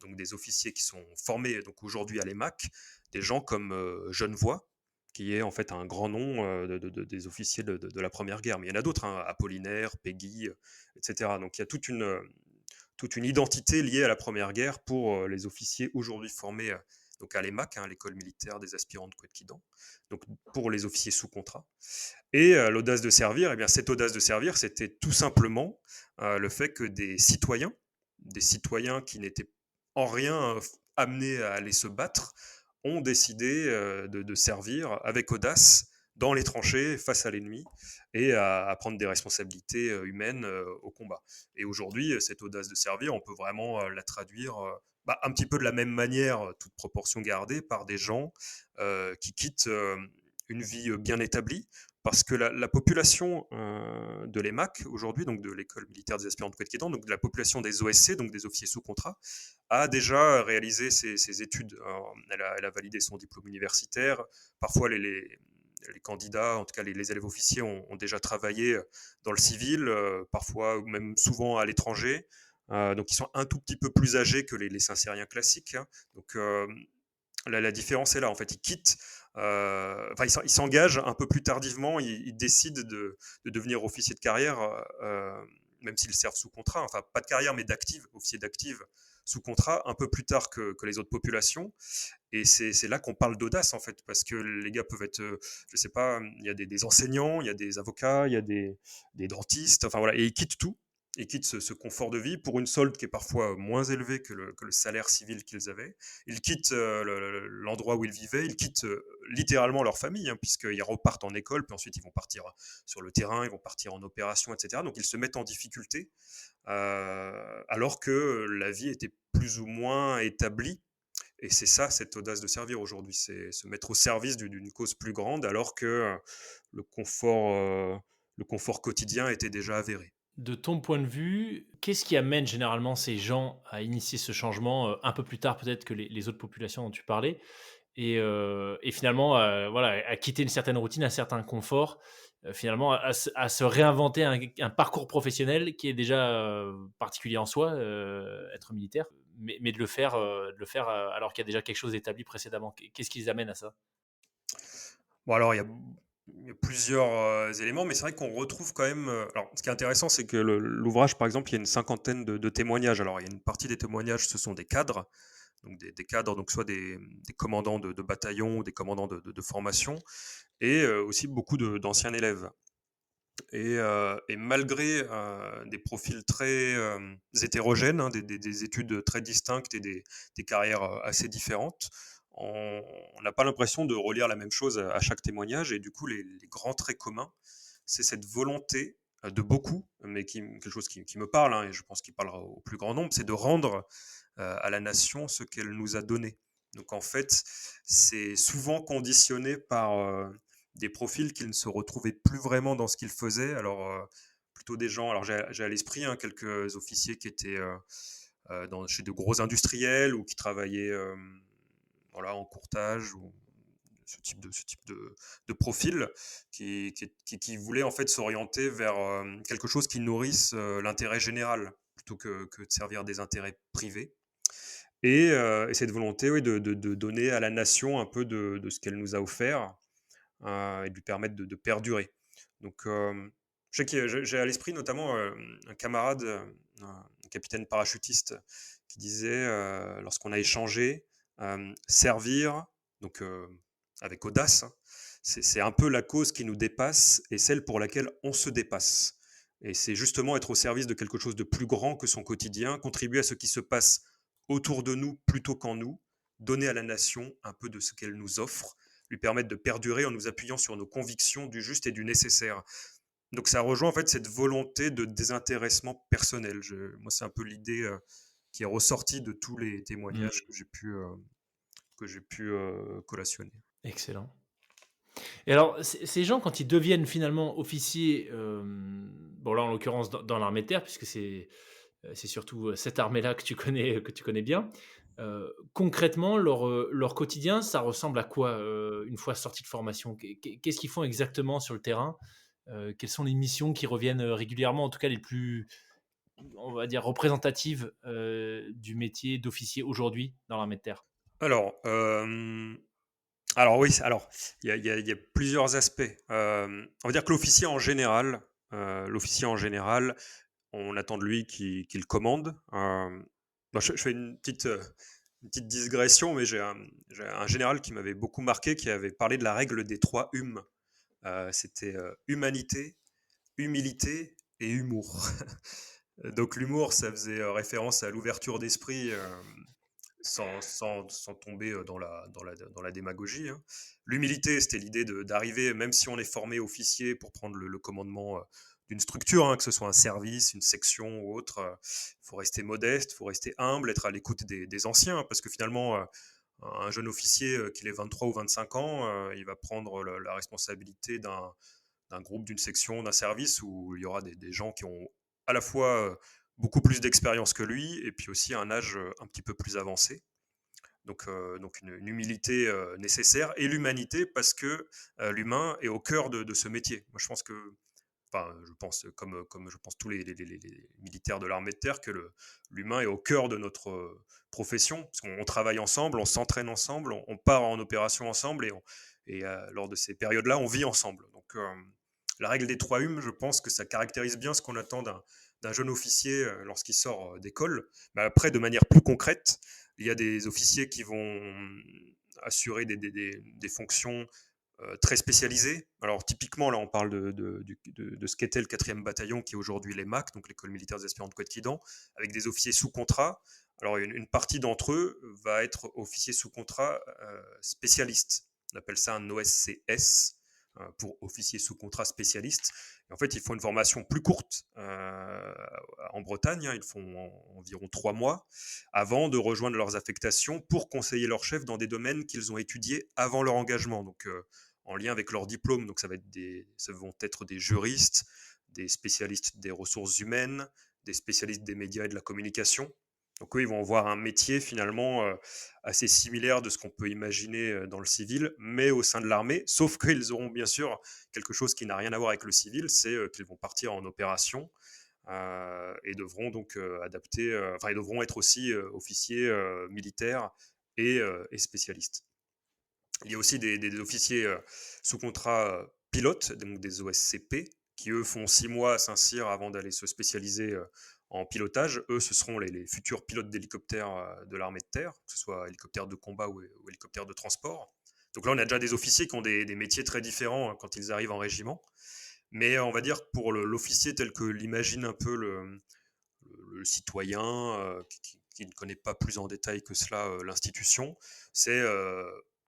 donc des officiers qui sont formés donc aujourd'hui à l'EMAC, des gens comme Genevoix, qui est en fait un grand nom des officiers de la Première Guerre. Mais il y en a d'autres, hein, Apollinaire, Péguy, etc. Donc il y a toute une identité liée à la Première Guerre pour les officiers aujourd'hui formés donc à l'EMAC, hein, l'école militaire des aspirants de Couët-Quidan, donc pour les officiers sous contrat. Et l'audace de servir, eh bien, cette audace de servir, c'était tout simplement le fait que des citoyens qui n'étaient en rien amenés à aller se battre, ont décidé de servir avec audace dans les tranchées face à l'ennemi et à prendre des responsabilités humaines au combat. Et aujourd'hui, cette audace de servir, on peut vraiment la traduire un petit peu de la même manière, toute proportion gardée, par des gens qui quittent une vie bien établie, parce que la population de l'EMAC aujourd'hui, donc de l'école militaire des aspirants de Couët-Quidan, donc de la population des OSC, donc des officiers sous contrat, a déjà réalisé ses études. Elle a validé son diplôme universitaire. Parfois, les candidats, en tout cas les élèves officiers, ont déjà travaillé dans le civil, parfois ou même souvent à l'étranger. Donc, ils sont un tout petit peu plus âgés que les Saint-Cyriens classiques, hein. Donc, la différence est là. En fait, ils quittent, ils s'engagent un peu plus tardivement. Ils décident de devenir officier de carrière, même s'ils servent sous contrat. Enfin, pas de carrière, mais d'active, officier d'active sous contrat, un peu plus tard que les autres populations. Et c'est là qu'on parle d'audace, en fait, parce que les gars peuvent être, je sais pas, il y a des enseignants, il y a des avocats, il y a des dentistes, enfin voilà, et ils quittent tout. Ils quittent ce confort de vie pour une solde qui est parfois moins élevée que le salaire civil qu'ils avaient. Ils quittent l'endroit où ils vivaient, ils quittent littéralement leur famille, hein, puisqu'ils repartent en école, puis ensuite ils vont partir sur le terrain, ils vont partir en opération, etc. Donc ils se mettent en difficulté, alors que la vie était plus ou moins établie. Et c'est ça, cette audace de servir aujourd'hui, c'est se mettre au service d'une cause plus grande, alors que le confort, euh, le confort quotidien était déjà avéré. De ton point de vue, qu'est-ce qui amène généralement ces gens à initier ce changement, un peu plus tard peut-être que les autres populations dont tu parlais? Et finalement, voilà, à quitter une certaine routine, un certain confort, finalement à se réinventer un parcours professionnel qui est déjà, particulier en soi, être militaire, mais de le faire, alors qu'il y a déjà quelque chose d'établi précédemment. Qu'est-ce qui les amène à ça? Bon, alors, il y a plusieurs éléments, mais c'est vrai qu'on retrouve quand même. Alors, ce qui est intéressant, c'est que l'ouvrage, par exemple, il y a une cinquantaine de témoignages. Alors, il y a une partie des témoignages, ce sont des cadres, donc des cadres, donc soit des commandants de bataillon ou des commandants de formation, et aussi beaucoup d'anciens élèves. Et malgré des profils très hétérogènes, hein, des études très distinctes et des carrières assez différentes, on n'a pas l'impression de relire la même chose à chaque témoignage. Et du coup, les grands traits communs, c'est cette volonté de beaucoup, mais quelque chose qui me parle, hein, et je pense qu'il parlera au plus grand nombre, c'est de rendre à la nation ce qu'elle nous a donné. Donc en fait, c'est souvent conditionné par des profils qui ne se retrouvaient plus vraiment dans ce qu'ils faisaient. Alors, plutôt des gens, alors j'ai à l'esprit, hein, quelques officiers qui étaient chez de gros industriels ou qui travaillaient voilà, en courtage ou ce type de profil qui voulait en fait s'orienter vers quelque chose qui nourrisse l'intérêt général plutôt que de servir des intérêts privés. Et cette volonté, oui, de donner à la nation un peu de ce qu'elle nous a offert, et de lui permettre de perdurer. Donc, je sais que j'ai à l'esprit notamment un camarade, un capitaine parachutiste, qui disait, lorsqu'on a échangé, servir, donc avec audace, hein, c'est un peu la cause qui nous dépasse et celle pour laquelle on se dépasse. Et c'est justement être au service de quelque chose de plus grand que son quotidien, contribuer à ce qui se passe autour de nous plutôt qu'en nous, donner à la nation un peu de ce qu'elle nous offre, lui permettre de perdurer en nous appuyant sur nos convictions du juste et du nécessaire. Donc ça rejoint en fait cette volonté de désintéressement personnel. Moi, c'est un peu l'idée qui est ressortie de tous les témoignages que j'ai pu que j'ai pu collationner. Excellent. Et alors, ces gens, quand ils deviennent finalement officiers, bon là, en l'occurrence dans l'armée de terre, puisque c'est surtout, cette armée-là que tu connais bien. Concrètement, leur quotidien, ça ressemble à quoi, une fois sortis de formation? Qu'est-ce qu'ils font exactement sur le terrain? Quelles sont les missions qui reviennent, régulièrement, en tout cas les plus, on va dire, représentatives, du métier d'officier aujourd'hui dans l'armée de terre? Alors, alors oui, alors il y a plusieurs aspects. On va dire que l'officier en général, on attend de lui qu'il commande. Moi, je fais une petite digression, mais j'ai un général qui m'avait beaucoup marqué, qui avait parlé de la règle des 3 C'était humanité, humilité et humour. Donc l'humour, ça faisait référence à l'ouverture d'esprit, sans tomber dans la démagogie, hein. L'humilité, c'était l'idée d'arriver, même si on est formé officier pour prendre le commandement d'une structure, hein, que ce soit un service, une section ou autre, il faut rester modeste, il faut rester humble, être à l'écoute des anciens, hein, parce que finalement, un jeune officier, qu'il ait 23 ou 25 ans, il va prendre la responsabilité d'un groupe, d'une section, d'un service où il y aura des gens qui ont à la fois beaucoup plus d'expérience que lui et puis aussi un âge un petit peu plus avancé. Donc une humilité nécessaire et l'humanité parce que l'humain est au cœur de ce métier. Moi, je pense que, enfin, je pense comme je pense tous les militaires de l'armée de terre que l'humain est au cœur de notre profession parce qu'on travaille ensemble, on s'entraîne ensemble, on part en opération ensemble et lors de ces périodes-là, on vit ensemble. Donc la règle des 3 je pense que ça caractérise bien ce qu'on attend d'un jeune officier lorsqu'il sort d'école. Mais après, de manière plus concrète, il y a des officiers qui vont assurer des fonctions très spécialisées. Alors typiquement, là, on parle de ce qu'était le 4e bataillon, qui est aujourd'hui les MAC, donc l'École militaire des aspirants de Couët-Quidan, avec des officiers sous contrat. Alors une partie d'entre eux va être officier sous contrat spécialiste. On appelle ça un OSCS, pour officier sous contrat spécialiste. Et en fait, ils font une formation plus courte en Bretagne, hein, ils font environ 3 mois, avant de rejoindre leurs affectations pour conseiller leur chef dans des domaines qu'ils ont étudiés avant leur engagement, donc en lien avec leur diplôme. Donc ça vont être des juristes, des spécialistes des ressources humaines, des spécialistes des médias et de la communication. Donc eux, ils vont avoir un métier finalement assez similaire de ce qu'on peut imaginer dans le civil, mais au sein de l'armée, sauf qu'ils auront bien sûr quelque chose qui n'a rien à voir avec le civil, c'est qu'ils vont partir en opération et devront donc adapter, enfin ils devront être aussi officiers militaires et spécialistes. Il y a aussi des officiers sous contrat pilotes, donc des OSCP, qui eux font 6 mois à Saint-Cyr avant d'aller se spécialiser en pilotage. Eux, ce seront les futurs pilotes d'hélicoptères de l'armée de terre, que ce soit hélicoptères de combat ou hélicoptères de transport. Donc là, on a déjà des officiers qui ont des métiers très différents quand ils arrivent en régiment. Mais on va dire que pour l'officier tel que l'imagine un peu le citoyen qui ne connaît pas plus en détail que cela l'institution, c'est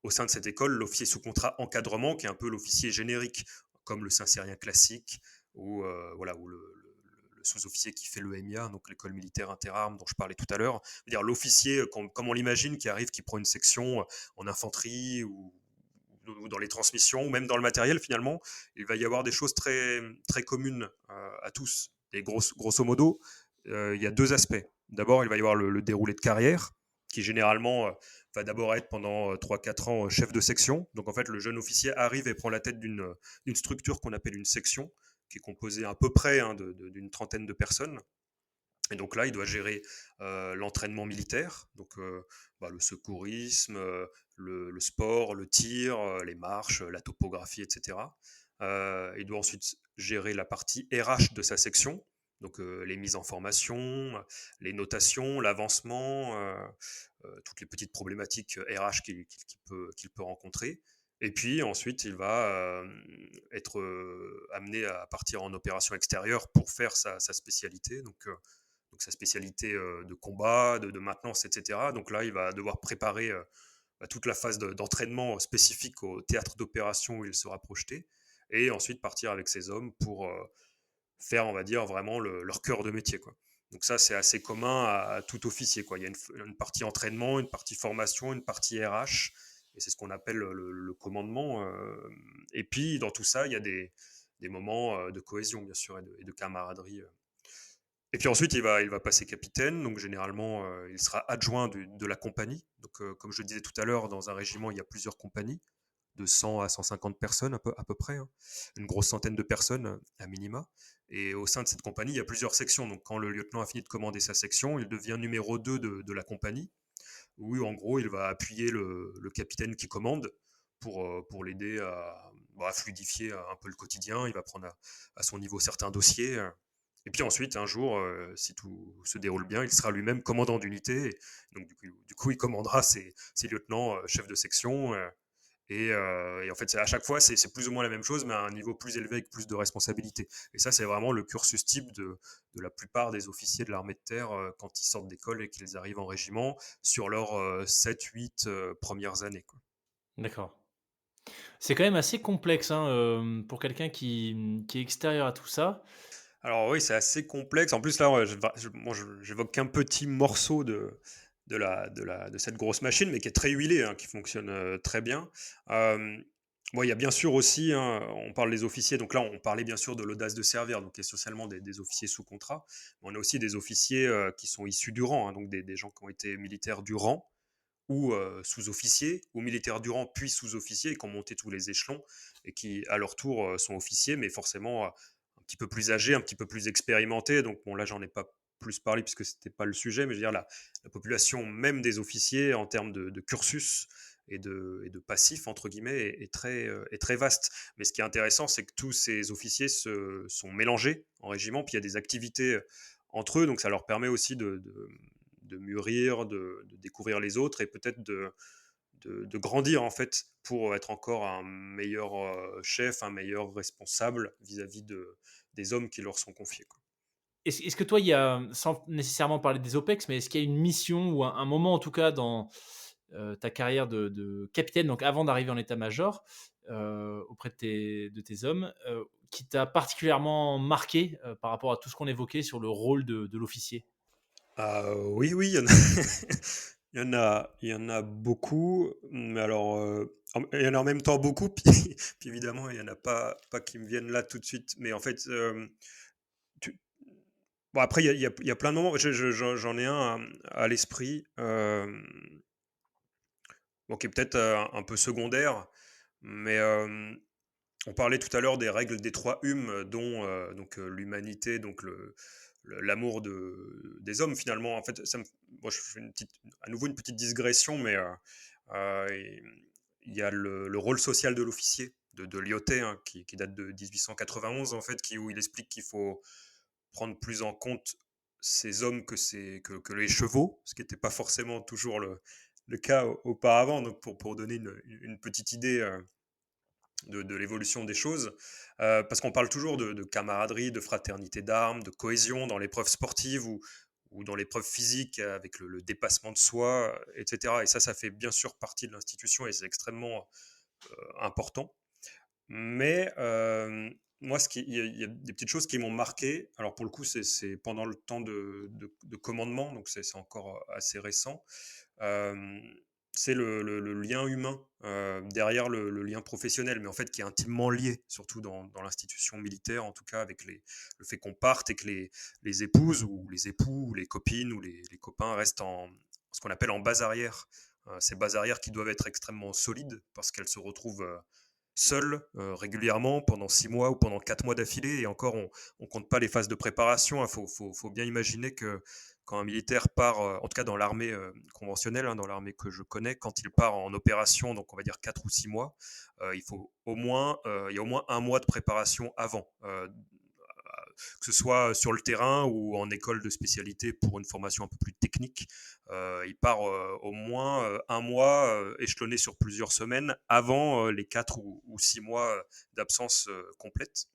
au sein de cette école l'officier sous contrat encadrement qui est un peu l'officier générique, comme le Saint-Cyrien classique ou, voilà, ou le sous-officier qui fait le MIA, donc l'école militaire interarmes dont je parlais tout à l'heure. C'est-à-dire l'officier, comme on l'imagine, qui arrive, qui prend une section en infanterie ou dans les transmissions, ou même dans le matériel finalement, il va y avoir des choses très, très communes à tous. Et grosso modo, il y a 2 aspects. D'abord, il va y avoir le déroulé de carrière, qui généralement va d'abord être pendant 3-4 ans chef de section. Donc en fait, le jeune officier arrive et prend la tête d'une structure qu'on appelle une section, qui est composée à peu près d'une trentaine de personnes. Et donc là, il doit gérer l'entraînement militaire, donc le secourisme, le sport, le tir, les marches, la topographie, etc. Il doit ensuite gérer la partie RH de sa section, donc les mises en formation, les notations, l'avancement, toutes les petites problématiques RH qu'il peut rencontrer. Et puis ensuite, il va être amené à partir en opération extérieure pour faire sa spécialité. Donc sa spécialité de combat, de maintenance, etc. Donc là, il va devoir préparer toute la phase d'entraînement spécifique au théâtre d'opération où il sera projeté, et ensuite partir avec ses hommes pour faire, on va dire, vraiment leur cœur de métier, quoi. Donc ça, c'est assez commun à tout officier, quoi. Il y a une partie entraînement, une partie formation, une partie RH, et c'est ce qu'on appelle le commandement. Et puis, dans tout ça, il y a des moments de cohésion, bien sûr, et de camaraderie. Et puis ensuite, il va passer capitaine. Donc généralement, il sera adjoint de la compagnie. Donc, comme je le disais tout à l'heure, dans un régiment, il y a plusieurs compagnies de 100 à 150 personnes à peu près, hein. Une grosse centaine de personnes à minima. Et au sein de cette compagnie, il y a plusieurs sections. Donc quand le lieutenant a fini de commander sa section, il devient numéro 2 de la compagnie, où en gros, il va appuyer le capitaine qui commande pour l'aider à fluidifier un peu le quotidien. Il va prendre à son niveau certains dossiers. Et puis ensuite, un jour, si tout se déroule bien, il sera lui-même commandant d'unité. Donc du coup, il commandera ses lieutenants, chefs de section. Et en fait, à chaque fois, c'est plus ou moins la même chose, mais à un niveau plus élevé avec plus de responsabilités. Et ça, c'est vraiment le cursus type de la plupart des officiers de l'armée de terre quand ils sortent d'école et qu'ils arrivent en régiment sur leurs 7-8 premières années, quoi. D'accord. C'est quand même assez complexe, hein, pour quelqu'un qui est extérieur à tout ça. Alors oui, c'est assez complexe. En plus, là, ouais, j'évoque qu'un petit morceau de cette grosse machine, mais qui est très huilée, hein, qui fonctionne très bien. Euh, Bon, il y a bien sûr aussi, hein, on parle des officiers, donc là, on parlait bien sûr de l'audace de servir, donc essentiellement des officiers sous contrat. Mais on a aussi des officiers qui sont issus du rang, hein, donc des gens qui ont été militaires du rang ou sous-officiers, ou militaires du rang puis sous-officiers, et qui ont monté tous les échelons, et qui, à leur tour, sont officiers, mais forcément un petit peu plus âgés, un petit peu plus expérimentés. Donc bon, là, j'en ai pas plus parlé puisque c'était pas le sujet, mais je veux dire, la population même des officiers, en termes de cursus et de passif, entre guillemets, est très vaste. Mais ce qui est intéressant, c'est que tous ces officiers sont mélangés en régiment, puis il y a des activités entre eux, donc ça leur permet aussi de mûrir, de découvrir les autres et peut-être de grandir en fait pour être encore un meilleur chef, un meilleur responsable vis-à-vis des hommes qui leur sont confiés, quoi. Est-ce que toi, il y a, sans nécessairement parler des OPEX, mais est-ce qu'il y a une mission ou un moment en tout cas dans ta carrière de capitaine, donc avant d'arriver en état-major, auprès de tes hommes, qui t'a particulièrement marqué par rapport à tout ce qu'on évoquait sur le rôle de l'officier? Oui, oui, il y en a, il y en a beaucoup, mais alors, il y en a en même temps beaucoup, puis évidemment, il y en a pas qui me viennent là tout de suite. Mais en fait, tu, bon, après, il y a plein de moments. J'en ai un à l'esprit, bon, qui est peut-être un peu secondaire, mais on parlait tout à l'heure des règles des trois humes, dont donc l'humanité, donc l'amour des hommes finalement. En fait, moi, je fais à nouveau une petite digression, mais euh, il y a le rôle social de l'officier de Lyautey, hein, qui date de 1891 en fait, où il explique qu'il faut prendre plus en compte ces hommes que les chevaux, ce qui n'était pas forcément toujours le cas auparavant. Donc pour donner une petite idée de l'évolution des choses, parce qu'on parle toujours de camaraderie, de fraternité d'armes, de cohésion dans l'épreuve sportive ou dans l'épreuve physique avec le dépassement de soi, etc. Et ça fait bien sûr partie de l'institution et c'est extrêmement important. Mais moi, il y a des petites choses qui m'ont marqué. Alors pour le coup, c'est pendant le temps de commandement, donc c'est encore assez récent. Euh, c'est le lien humain derrière le lien professionnel, mais en fait qui est intimement lié, surtout dans l'institution militaire, en tout cas avec le fait qu'on parte et que les épouses ou les époux ou les copines ou les copains restent en ce qu'on appelle en base arrière. Ces bases arrières qui doivent être extrêmement solides parce qu'elles se retrouvent seul régulièrement pendant 6 mois ou pendant 4 mois d'affilée. Et encore, on ne compte pas les phases de préparation. Il faut bien imaginer que quand un militaire part, en tout cas dans l'armée conventionnelle, hein, dans l'armée que je connais, quand il part en opération, donc on va dire 4 ou 6 mois, il y a au moins un mois de préparation avant. Que ce soit sur le terrain ou en école de spécialité pour une formation un peu plus technique. Il part au moins un mois échelonné sur plusieurs semaines avant les 4 ou 6 mois d'absence complète.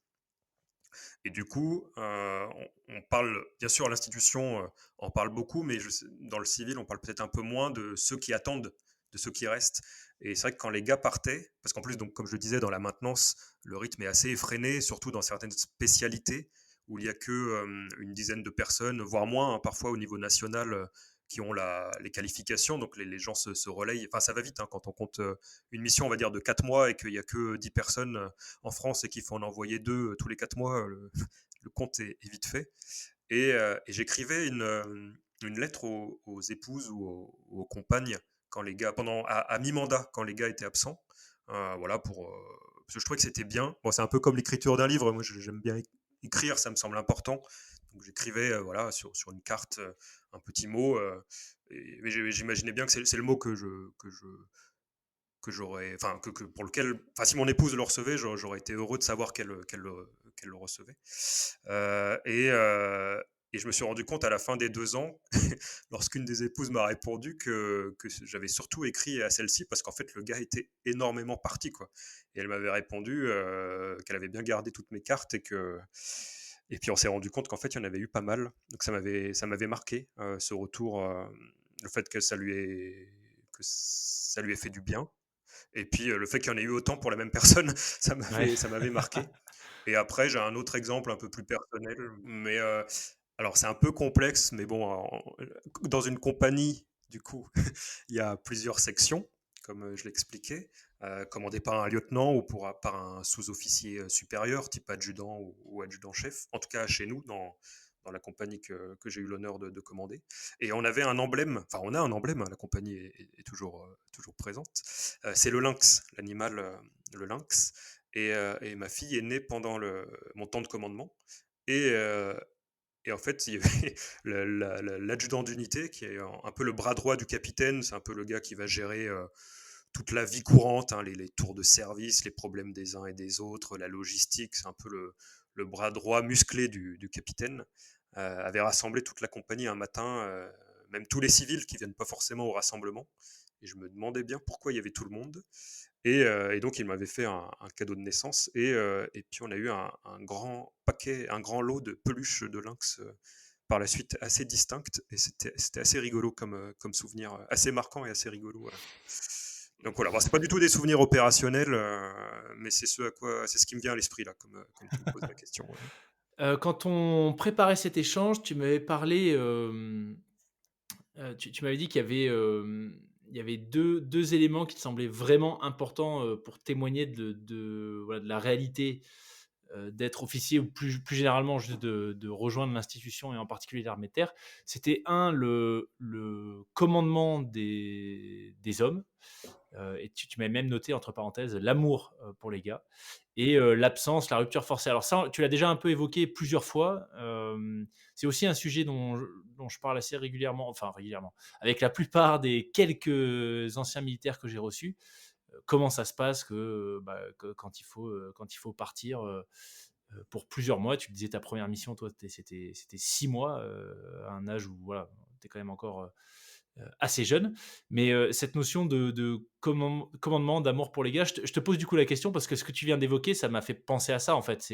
Et du coup, on parle, bien sûr, l'institution en parle beaucoup, mais dans le civil, on parle peut-être un peu moins de ceux qui attendent, de ceux qui restent. Et c'est vrai que quand les gars partaient, parce qu'en plus, donc, comme je le disais, dans la maintenance, le rythme est assez effréné, surtout dans certaines spécialités où il y a que une dizaine de personnes, voire moins, hein, parfois au niveau national, qui ont les qualifications. Donc les gens se relayent. Enfin, ça va vite, hein, quand on compte une mission, on va dire, de 4 mois et qu'il n'y a que 10 personnes en France et qu'il faut en envoyer 2 tous les 4 mois, le compte est vite fait. Et j'écrivais une lettre aux épouses ou aux compagnes quand les gars, à mi-mandat, quand les gars étaient absents. Voilà, parce que je trouvais que c'était bien. Bon, c'est un peu comme l'écriture d'un livre. Moi, j'aime bien écrire, ça me semble important. Donc j'écrivais voilà, sur une carte un petit mot. Mais j'imaginais bien que c'est le mot que j'aurais, enfin pour lequel, enfin si mon épouse le recevait, j'aurais été heureux de savoir qu'elle le recevait. Euh, et, euh, et je me suis rendu compte à la fin des 2 ans, lorsqu'une des épouses m'a répondu que j'avais surtout écrit à celle-ci parce qu'en fait le gars était énormément parti, quoi. Et elle m'avait répondu qu'elle avait bien gardé toutes mes cartes et puis on s'est rendu compte qu'en fait il y en avait eu pas mal. Donc ça m'avait marqué ce retour, le fait que ça lui ait fait du bien. Et puis le fait qu'il y en ait eu autant pour la même personne, ça Ouais. m'avait marqué. Et après, j'ai un autre exemple un peu plus personnel, mais alors c'est un peu complexe, mais bon, dans une compagnie, du coup, il y a plusieurs sections, comme je l'expliquais, commandées par un lieutenant ou par un sous-officier supérieur, type adjudant ou adjudant-chef, en tout cas chez nous, dans la compagnie que j'ai eu l'honneur de commander. Et on avait un emblème, enfin on a un emblème, hein, la compagnie est toujours présente, c'est le lynx, l'animal, le lynx. Et ma fille est née pendant mon temps de commandement. Et, euh, et en fait, il y avait l'adjudant d'unité qui est un peu le bras droit du capitaine. C'est un peu le gars qui va gérer toute la vie courante, hein, les tours de service, les problèmes des uns et des autres, la logistique. C'est un peu le bras droit musclé du capitaine. Avait rassemblé toute la compagnie un matin, même tous les civils qui viennent pas forcément au rassemblement. Et je me demandais bien pourquoi il y avait tout le monde. Et donc, il m'avait fait un cadeau de naissance. Et puis, on a eu un grand paquet, un grand lot de peluches de lynx par la suite, assez distinctes. Et c'était assez rigolo comme souvenir, assez marquant et assez rigolo. Donc voilà, bon, c'est pas du tout des souvenirs opérationnels, mais c'est ce qui me vient à l'esprit là, comme tu me poses la question. Ouais. Quand on préparait cet échange, tu m'avais parlé, tu m'avais dit qu'il y avait deux éléments qui te semblaient vraiment importants pour témoigner voilà, de la réalité d'être officier ou plus généralement juste de rejoindre l'institution et en particulier l'armée de terre. C'était le commandement des hommes. Et tu m'avais même noté, entre parenthèses, l'amour pour les gars et l'absence, la rupture forcée. Alors ça, tu l'as déjà un peu évoqué plusieurs fois. C'est aussi un sujet dont je parle assez régulièrement, enfin régulièrement, avec la plupart des quelques anciens militaires que j'ai reçus. Comment ça se passe quand il faut partir pour plusieurs mois. Tu disais ta première mission, toi, c'était 6 mois, à un âge où voilà, tu es quand même encore assez jeune. Mais cette notion de commandement, d'amour pour les gars, je te pose du coup la question parce que ce que tu viens d'évoquer, ça m'a fait penser à ça en fait.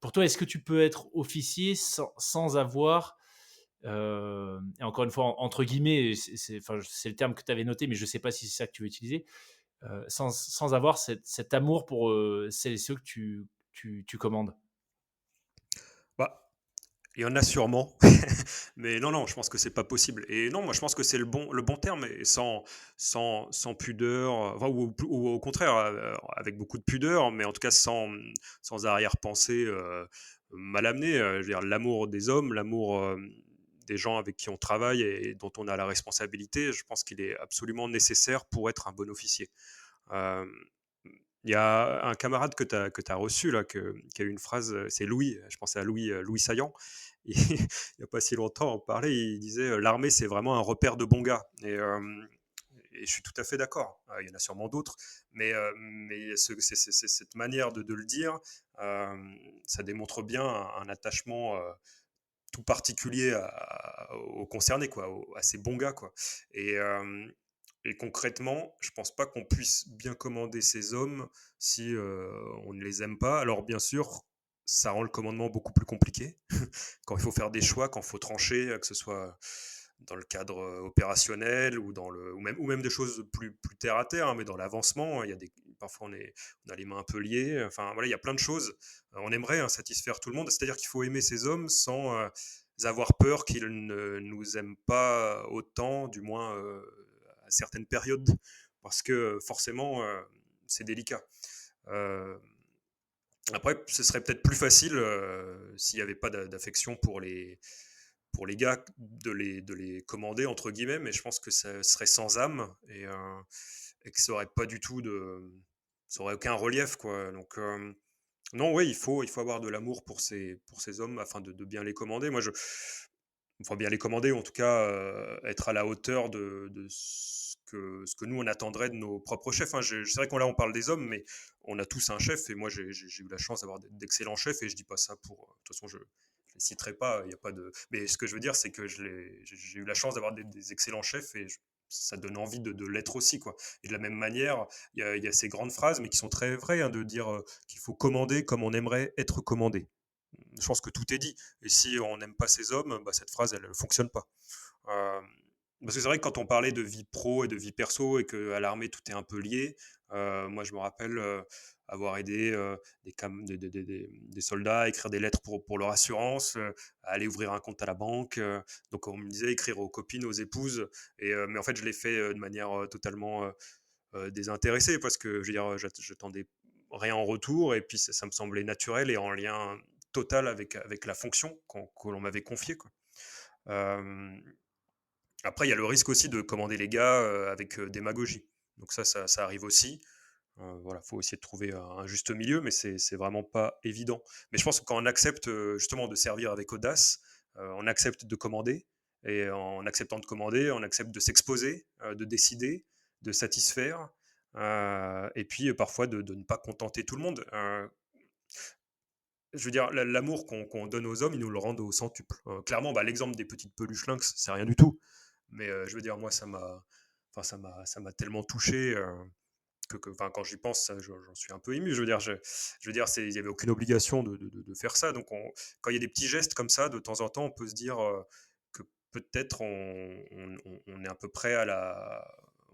Pour toi, est-ce que tu peux être officier sans avoir, et encore une fois, entre guillemets, enfin, c'est le terme que tu avais noté, mais je ne sais pas si c'est ça que tu veux utiliser, sans avoir cet amour pour celles et ceux que tu commandes. Bah, il y en a sûrement, mais non, non, je pense que c'est pas possible. Et non, moi, je pense que c'est le bon terme, et sans pudeur, enfin, ou au contraire, avec beaucoup de pudeur, mais en tout cas sans arrière-pensée mal amenée. Je veux dire, l'amour des hommes, l'amour des gens avec qui on travaille et dont on a la responsabilité, je pense qu'il est absolument nécessaire pour être un bon officier. Euh, il y a un camarade que tu as reçu, là, qui a eu une phrase, c'est Louis, je pensais à Louis Saillant. Il n'y a pas si longtemps, on parlait, il disait l'armée, c'est vraiment un repère de bons gars. Et je suis tout à fait d'accord. Il y en a sûrement d'autres, mais cette manière de le dire, euh, ça démontre bien un attachement tout particulier aux concernés, quoi, à ces bons gars, quoi. Et, euh, et concrètement, je pense pas qu'on puisse bien commander ces hommes si on ne les aime pas. Alors bien sûr, ça rend le commandement beaucoup plus compliqué quand il faut faire des choix, quand il faut trancher, que ce soit dans le cadre opérationnel ou ou même des choses plus terre à terre, hein, mais dans l'avancement, il parfois on a les mains un peu liées. Enfin voilà, il y a plein de choses. On aimerait satisfaire tout le monde. C'est-à-dire qu'il faut aimer ces hommes sans avoir peur qu'ils ne nous aiment pas autant, du moins à certaines périodes, parce que forcément c'est délicat. Euh, Après, ce serait peut-être plus facile s'il n'y avait pas d'affection pour les gars de les commander entre guillemets, mais je pense que ça serait sans âme et que ça aurait pas du tout ça aurait aucun relief quoi. Donc non, oui, il faut avoir de l'amour pour ces hommes afin de bien les commander. Enfin bien les commander, ou en tout cas être à la hauteur de ce que nous on attendrait de nos propres chefs. Hein. C'est vrai qu'on là on parle des hommes, mais on a tous un chef et moi j'ai eu la chance d'avoir d'excellents chefs et je dis pas ça pour. De toute façon, je les citerai pas, il y a pas de. Mais ce que je veux dire, c'est que j'ai eu la chance d'avoir des excellents chefs et ça donne envie de l'être aussi quoi. Et de la même manière, il y a ces grandes phrases, mais qui sont très vraies, hein, de dire qu'il faut commander comme on aimerait être commandé. Je pense que tout est dit. Et si on n'aime pas ces hommes, bah, cette phrase, elle ne fonctionne pas. Euh, Parce que c'est vrai que quand on parlait de vie pro et de vie perso et qu'à l'armée tout est un peu lié, moi je me rappelle avoir aidé des soldats à écrire des lettres pour leur assurance, à aller ouvrir un compte à la banque. Donc on me disait écrire aux copines, aux épouses. Mais en fait je l'ai fait de manière totalement désintéressée parce que je veux dire, j'attendais rien en retour et puis ça me semblait naturel et en lien total avec la fonction que l'on m'avait confiée. Quoi. Euh, Après, il y a le risque aussi de commander les gars avec démagogie. Donc ça arrive aussi. Voilà, faut essayer de trouver un juste milieu, mais c'est vraiment pas évident. Mais je pense que quand on accepte justement de servir avec audace, on accepte de commander, et en acceptant de commander, on accepte de s'exposer, de décider, de satisfaire, et puis parfois de ne pas contenter tout le monde. Je veux dire, l'amour qu'on donne aux hommes, ils nous le rendent au centuple. Clairement, bah, l'exemple des petites peluches lynx, c'est rien du tout. Mais je veux dire, moi, ça m'a tellement touché enfin, quand j'y pense, j'en suis un peu ému. Je veux dire, il n'y avait aucune obligation de faire ça. Donc, quand il y a des petits gestes comme ça, de temps en temps, on peut se dire que peut-être on est à peu près à la.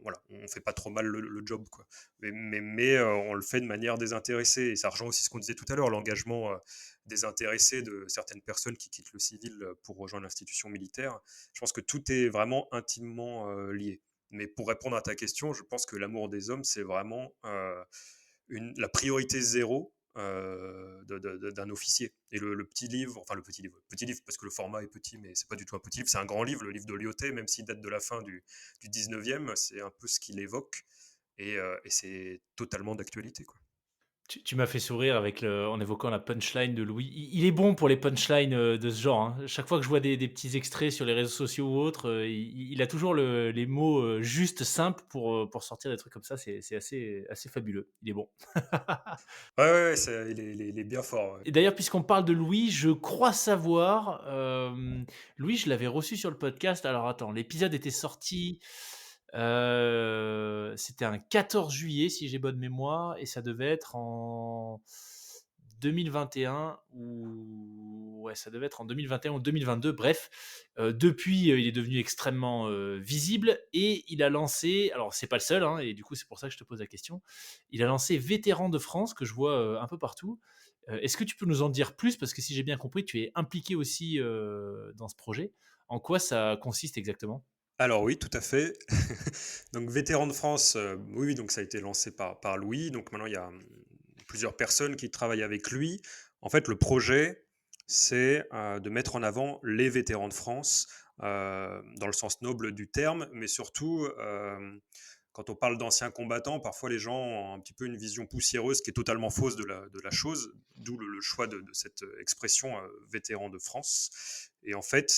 Voilà, on fait pas trop mal le job, quoi. Mais on le fait de manière désintéressée. Et ça rejoint aussi ce qu'on disait tout à l'heure, l'engagement désintéressé de certaines personnes qui quittent le civil pour rejoindre l'institution militaire. Je pense que tout est vraiment intimement lié. Mais pour répondre à ta question, je pense que l'amour des hommes, c'est vraiment la priorité zéro d'un officier. Et le petit livre, enfin petit livre parce que le format est petit, mais c'est pas du tout un petit livre, c'est un grand livre, le livre de Lyoté, même s'il date de la fin du 19e, c'est un peu ce qu'il évoque et c'est totalement d'actualité. Quoi. Tu m'as fait sourire en évoquant la punchline de Louis. Il est bon pour les punchlines de ce genre. Hein. Chaque fois que je vois des petits extraits sur les réseaux sociaux ou autres, il a toujours les mots justes, simples pour sortir des trucs comme ça. C'est assez fabuleux. Il est bon. Ouais, il est bien fort. Ouais. Et d'ailleurs, puisqu'on parle de Louis, je crois savoir, Louis, je l'avais reçu sur le podcast. Alors attends, l'épisode était sorti, c'était un 14 juillet, si j'ai bonne mémoire, et ça devait être en 2021 ou ouais, ça devait être en 2021 ou 2022. Bref, depuis, il est devenu extrêmement visible et il a lancé. Alors, c'est pas le seul, hein, et du coup, c'est pour ça que je te pose la question. Il a lancé Vétéran de France que je vois un peu partout. Est-ce que tu peux nous en dire plus? Parce que si j'ai bien compris, tu es impliqué aussi dans ce projet. En quoi ça consiste exactement? Alors oui, tout à fait. Donc Vétéran de France, oui, donc ça a été lancé par Louis. Donc maintenant, il y a plusieurs personnes qui travaillent avec lui. En fait, le projet, c'est de mettre en avant les vétérans de France, dans le sens noble du terme, mais surtout, quand on parle d'anciens combattants, parfois les gens ont un petit peu une vision poussiéreuse qui est totalement fausse de la chose, d'où le choix de cette expression vétéran de France. Et en fait,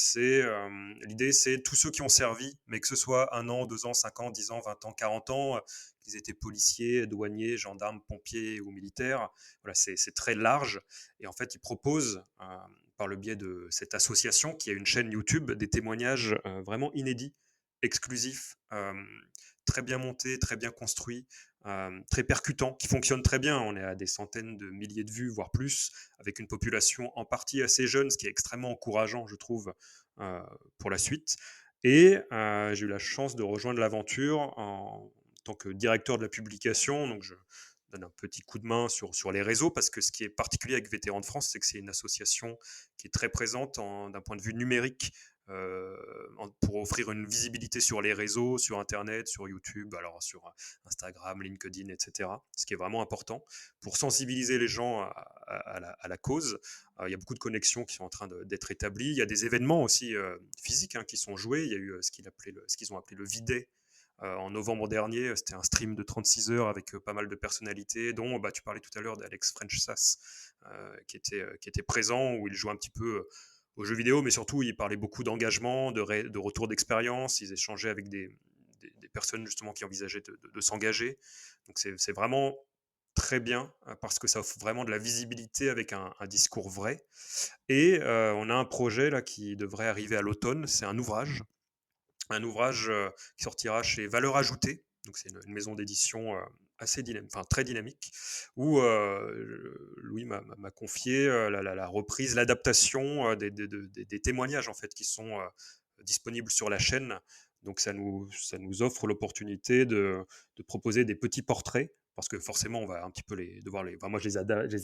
l'idée, c'est tous ceux qui ont servi, mais que ce soit 1 an, 2 ans, 5 ans, 10 ans, 20 ans, 40 ans, qu'ils étaient policiers, douaniers, gendarmes, pompiers ou militaires. Voilà, c'est très large. Et en fait, ils proposent, par le biais de cette association, qui a une chaîne YouTube, des témoignages vraiment inédits, exclusifs, très bien montés, très bien construits, très percutants, qui fonctionnent très bien. On est à des centaines de milliers de vues, voire plus, avec une population en partie assez jeune, ce qui est extrêmement encourageant, je trouve, pour la suite. Et j'ai eu la chance de rejoindre l'aventure en tant que directeur de la publication. Donc donne un petit coup de main sur les réseaux, parce que ce qui est particulier avec Vétérans de France, c'est que c'est une association qui est très présente d'un point de vue numérique, pour offrir une visibilité sur les réseaux, sur Internet, sur YouTube, alors sur Instagram, LinkedIn, etc. Ce qui est vraiment important pour sensibiliser les gens à la cause. Il y a beaucoup de connexions qui sont en train d'être établies. Il y a des événements aussi physiques qui sont joués. Il y a eu ce qu'ils ont appelé le V-Day en novembre dernier. C'était un stream de 36 heures avec pas mal de personnalités, dont tu parlais tout à l'heure d'Alex French Sass, qui était présent, où il jouait un petit peu aux jeux vidéo, mais surtout il parlait beaucoup d'engagement, de retour d'expérience. Ils échangeaient avec des personnes justement qui envisageaient de s'engager. Donc c'est vraiment très bien parce que ça offre vraiment de la visibilité avec un discours vrai. Et on a un projet là qui devrait arriver à l'automne. C'est un ouvrage qui sortira chez Valeurs Ajoutées. Donc c'est une maison d'édition assez dynamique, enfin très dynamique, où Louis m'a confié la reprise, l'adaptation des témoignages en fait qui sont disponibles sur la chaîne. Donc ça nous offre l'opportunité de proposer des petits portraits, parce que forcément on va un petit peu enfin, moi je les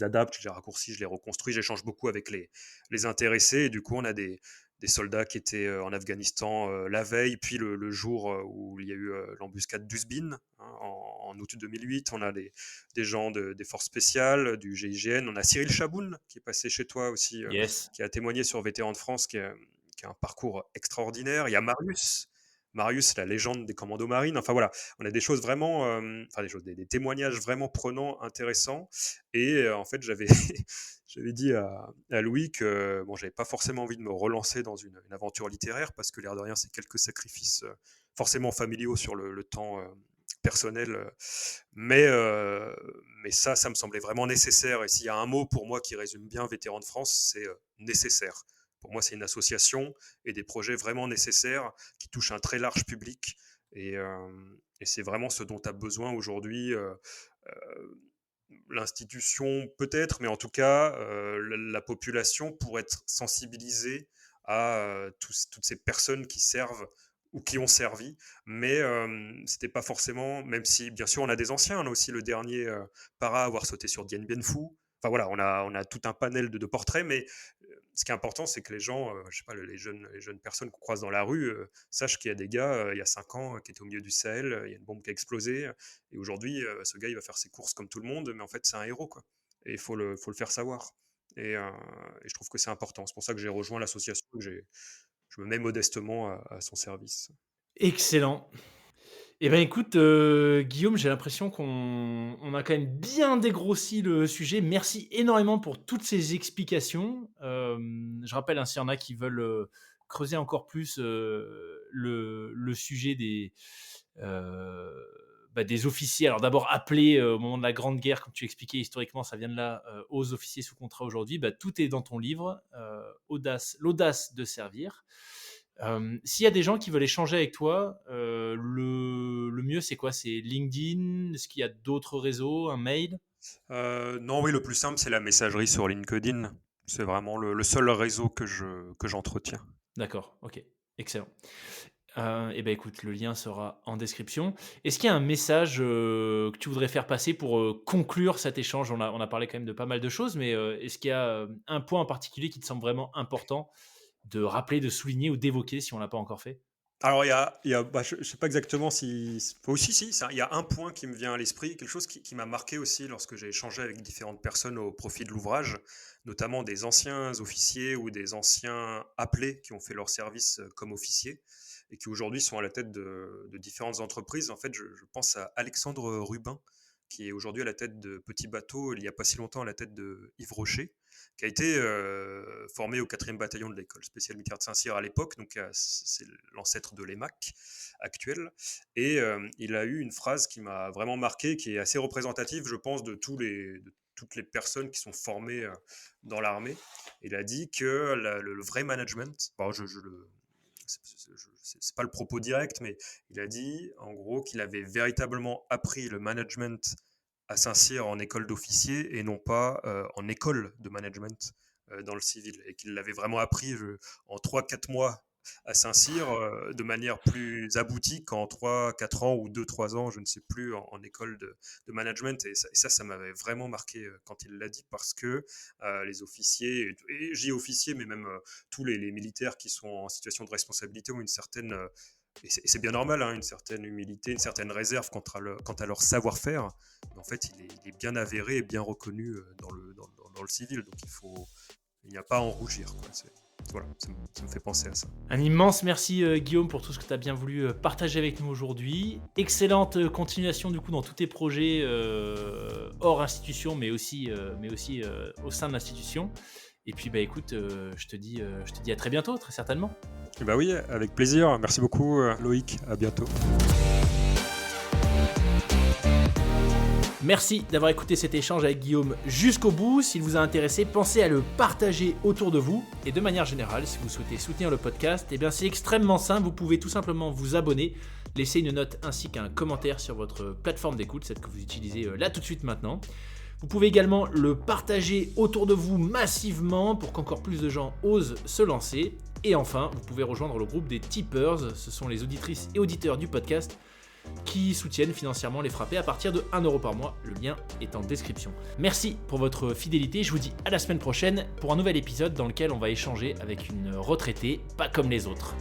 adapte, je les raccourcis, je les reconstruis, j'échange beaucoup avec les intéressés, et du coup on a des soldats qui étaient en Afghanistan la veille, puis le jour où il y a eu l'embuscade d'Uzbin en août 2008. On a des gens des forces spéciales, du GIGN. On a Cyril Chaboun qui est passé chez toi aussi, Yes. qui a témoigné sur Vétérans de France, qui a un parcours extraordinaire. Il y a Marius, la légende des commandos marines. Enfin voilà, on a des choses vraiment, enfin des témoignages vraiment prenants, intéressants. Et en fait, j'avais dit à Louis que bon, j'avais pas forcément envie de me relancer dans une aventure littéraire, parce que l'air de rien, c'est quelques sacrifices forcément familiaux sur le temps personnel, mais ça me semblait vraiment nécessaire. Et s'il y a un mot pour moi qui résume bien Vétérans de France, c'est nécessaire. Pour moi, c'est une association et des projets vraiment nécessaires qui touchent un très large public. Et c'est vraiment ce dont tu as besoin aujourd'hui. L'institution peut-être, mais en tout cas, la population, pour être sensibilisée à toutes ces personnes qui servent ou qui ont servi. Mais c'était pas forcément, même si bien sûr on a des anciens, on a aussi le dernier para à avoir sauté sur Dien Bien Phu. Enfin voilà, on a tout un panel de portraits, mais ce qui est important, c'est que les gens, je sais pas, les jeunes personnes qu'on croise dans la rue, sachent qu'il y a des gars, il y a 5 ans, qui étaient au milieu du Sahel, il y a une bombe qui a explosé, et aujourd'hui, ce gars, il va faire ses courses comme tout le monde, mais en fait, c'est un héros, quoi. Et il faut le faire savoir. Et je trouve que c'est important. C'est pour ça que j'ai rejoint l'association, je me mets modestement à son service. Excellent. Eh ben, écoute, Guillaume, j'ai l'impression qu'on a quand même bien dégrossi le sujet. Merci énormément pour toutes ces explications. Je rappelle, hein, s'il y en a qui veulent, creuser encore plus, le sujet heu, des officiers. Alors d'abord appelés, au moment de la Grande Guerre, comme tu expliquais historiquement, ça vient de là, aux officiers sous contrat aujourd'hui. Tout est dans ton livre, L'audace de servir. S'il y a des gens qui veulent échanger avec toi, le mieux, c'est quoi? C'est LinkedIn? Est-ce qu'il y a d'autres réseaux? Un mail? Non, oui, le plus simple, c'est la messagerie sur LinkedIn. C'est vraiment le seul réseau que j'entretiens. D'accord, OK, excellent. Et ben, écoute, le lien sera en description. Est-ce qu'il y a un message, que tu voudrais faire passer pour, conclure cet échange? On a parlé quand même de pas mal de choses, mais, est-ce qu'il y a, un point en particulier qui te semble vraiment important de rappeler, de souligner ou d'évoquer si on l'a pas encore fait? Alors, je ne sais pas exactement si. Oh, si, il y a un point qui me vient à l'esprit, quelque chose qui m'a marqué aussi lorsque j'ai échangé avec différentes personnes au profit de l'ouvrage, notamment des anciens officiers ou des anciens appelés qui ont fait leur service comme officiers et qui aujourd'hui sont à la tête de différentes entreprises. En fait, je pense à Alexandre Rubin, qui est aujourd'hui à la tête de Petit Bateau, il n'y a pas si longtemps à la tête de Yves Rocher, qui a été formé au 4e bataillon de l'école spéciale militaire de Saint-Cyr à l'époque, donc c'est l'ancêtre de l'EMAC actuel. Et il a eu une phrase qui m'a vraiment marqué, qui est assez représentative, je pense, de toutes les personnes qui sont formées dans l'armée. Il a dit que le vrai management, bon, c'est pas le propos direct, mais il a dit en gros qu'il avait véritablement appris le management à Saint-Cyr en école d'officier et non pas en école de management dans le civil, et qu'il l'avait vraiment appris en 3-4 mois à Saint-Cyr de manière plus aboutie qu'en 3-4 ans ou 2-3 ans, je ne sais plus, en école de management. Et ça m'avait vraiment marqué quand il l'a dit, parce que les officiers, et j'y officiers, mais même tous les militaires qui sont en situation de responsabilité ont une certaine, et c'est bien normal, hein, une certaine humilité, une certaine réserve quant à leur savoir-faire. Mais en fait, il est bien avéré et bien reconnu dans le civil. Donc il n'y a pas à en rougir, quoi. Voilà, ça me fait penser à ça. Un immense merci Guillaume pour tout ce que tu as bien voulu partager avec nous aujourd'hui. Excellente continuation du coup dans tous tes projets hors institution, mais aussi au sein de l'institution. Et puis bah écoute, je te dis à très bientôt, très certainement. Et bah oui, avec plaisir. Merci beaucoup Loïc, à bientôt. Merci d'avoir écouté cet échange avec Guillaume jusqu'au bout. S'il vous a intéressé, pensez à le partager autour de vous. Et de manière générale, si vous souhaitez soutenir le podcast, eh bien c'est extrêmement simple. Vous pouvez tout simplement vous abonner, laisser une note ainsi qu'un commentaire sur votre plateforme d'écoute, celle que vous utilisez là tout de suite maintenant. Vous pouvez également le partager autour de vous massivement pour qu'encore plus de gens osent se lancer. Et enfin, vous pouvez rejoindre le groupe des Tippers. Ce sont les auditrices et auditeurs du podcast qui soutiennent financièrement les frappés à partir de 1 € par mois. Le lien est en description. Merci pour votre fidélité. Je vous dis à la semaine prochaine pour un nouvel épisode dans lequel on va échanger avec une retraitée pas comme les autres.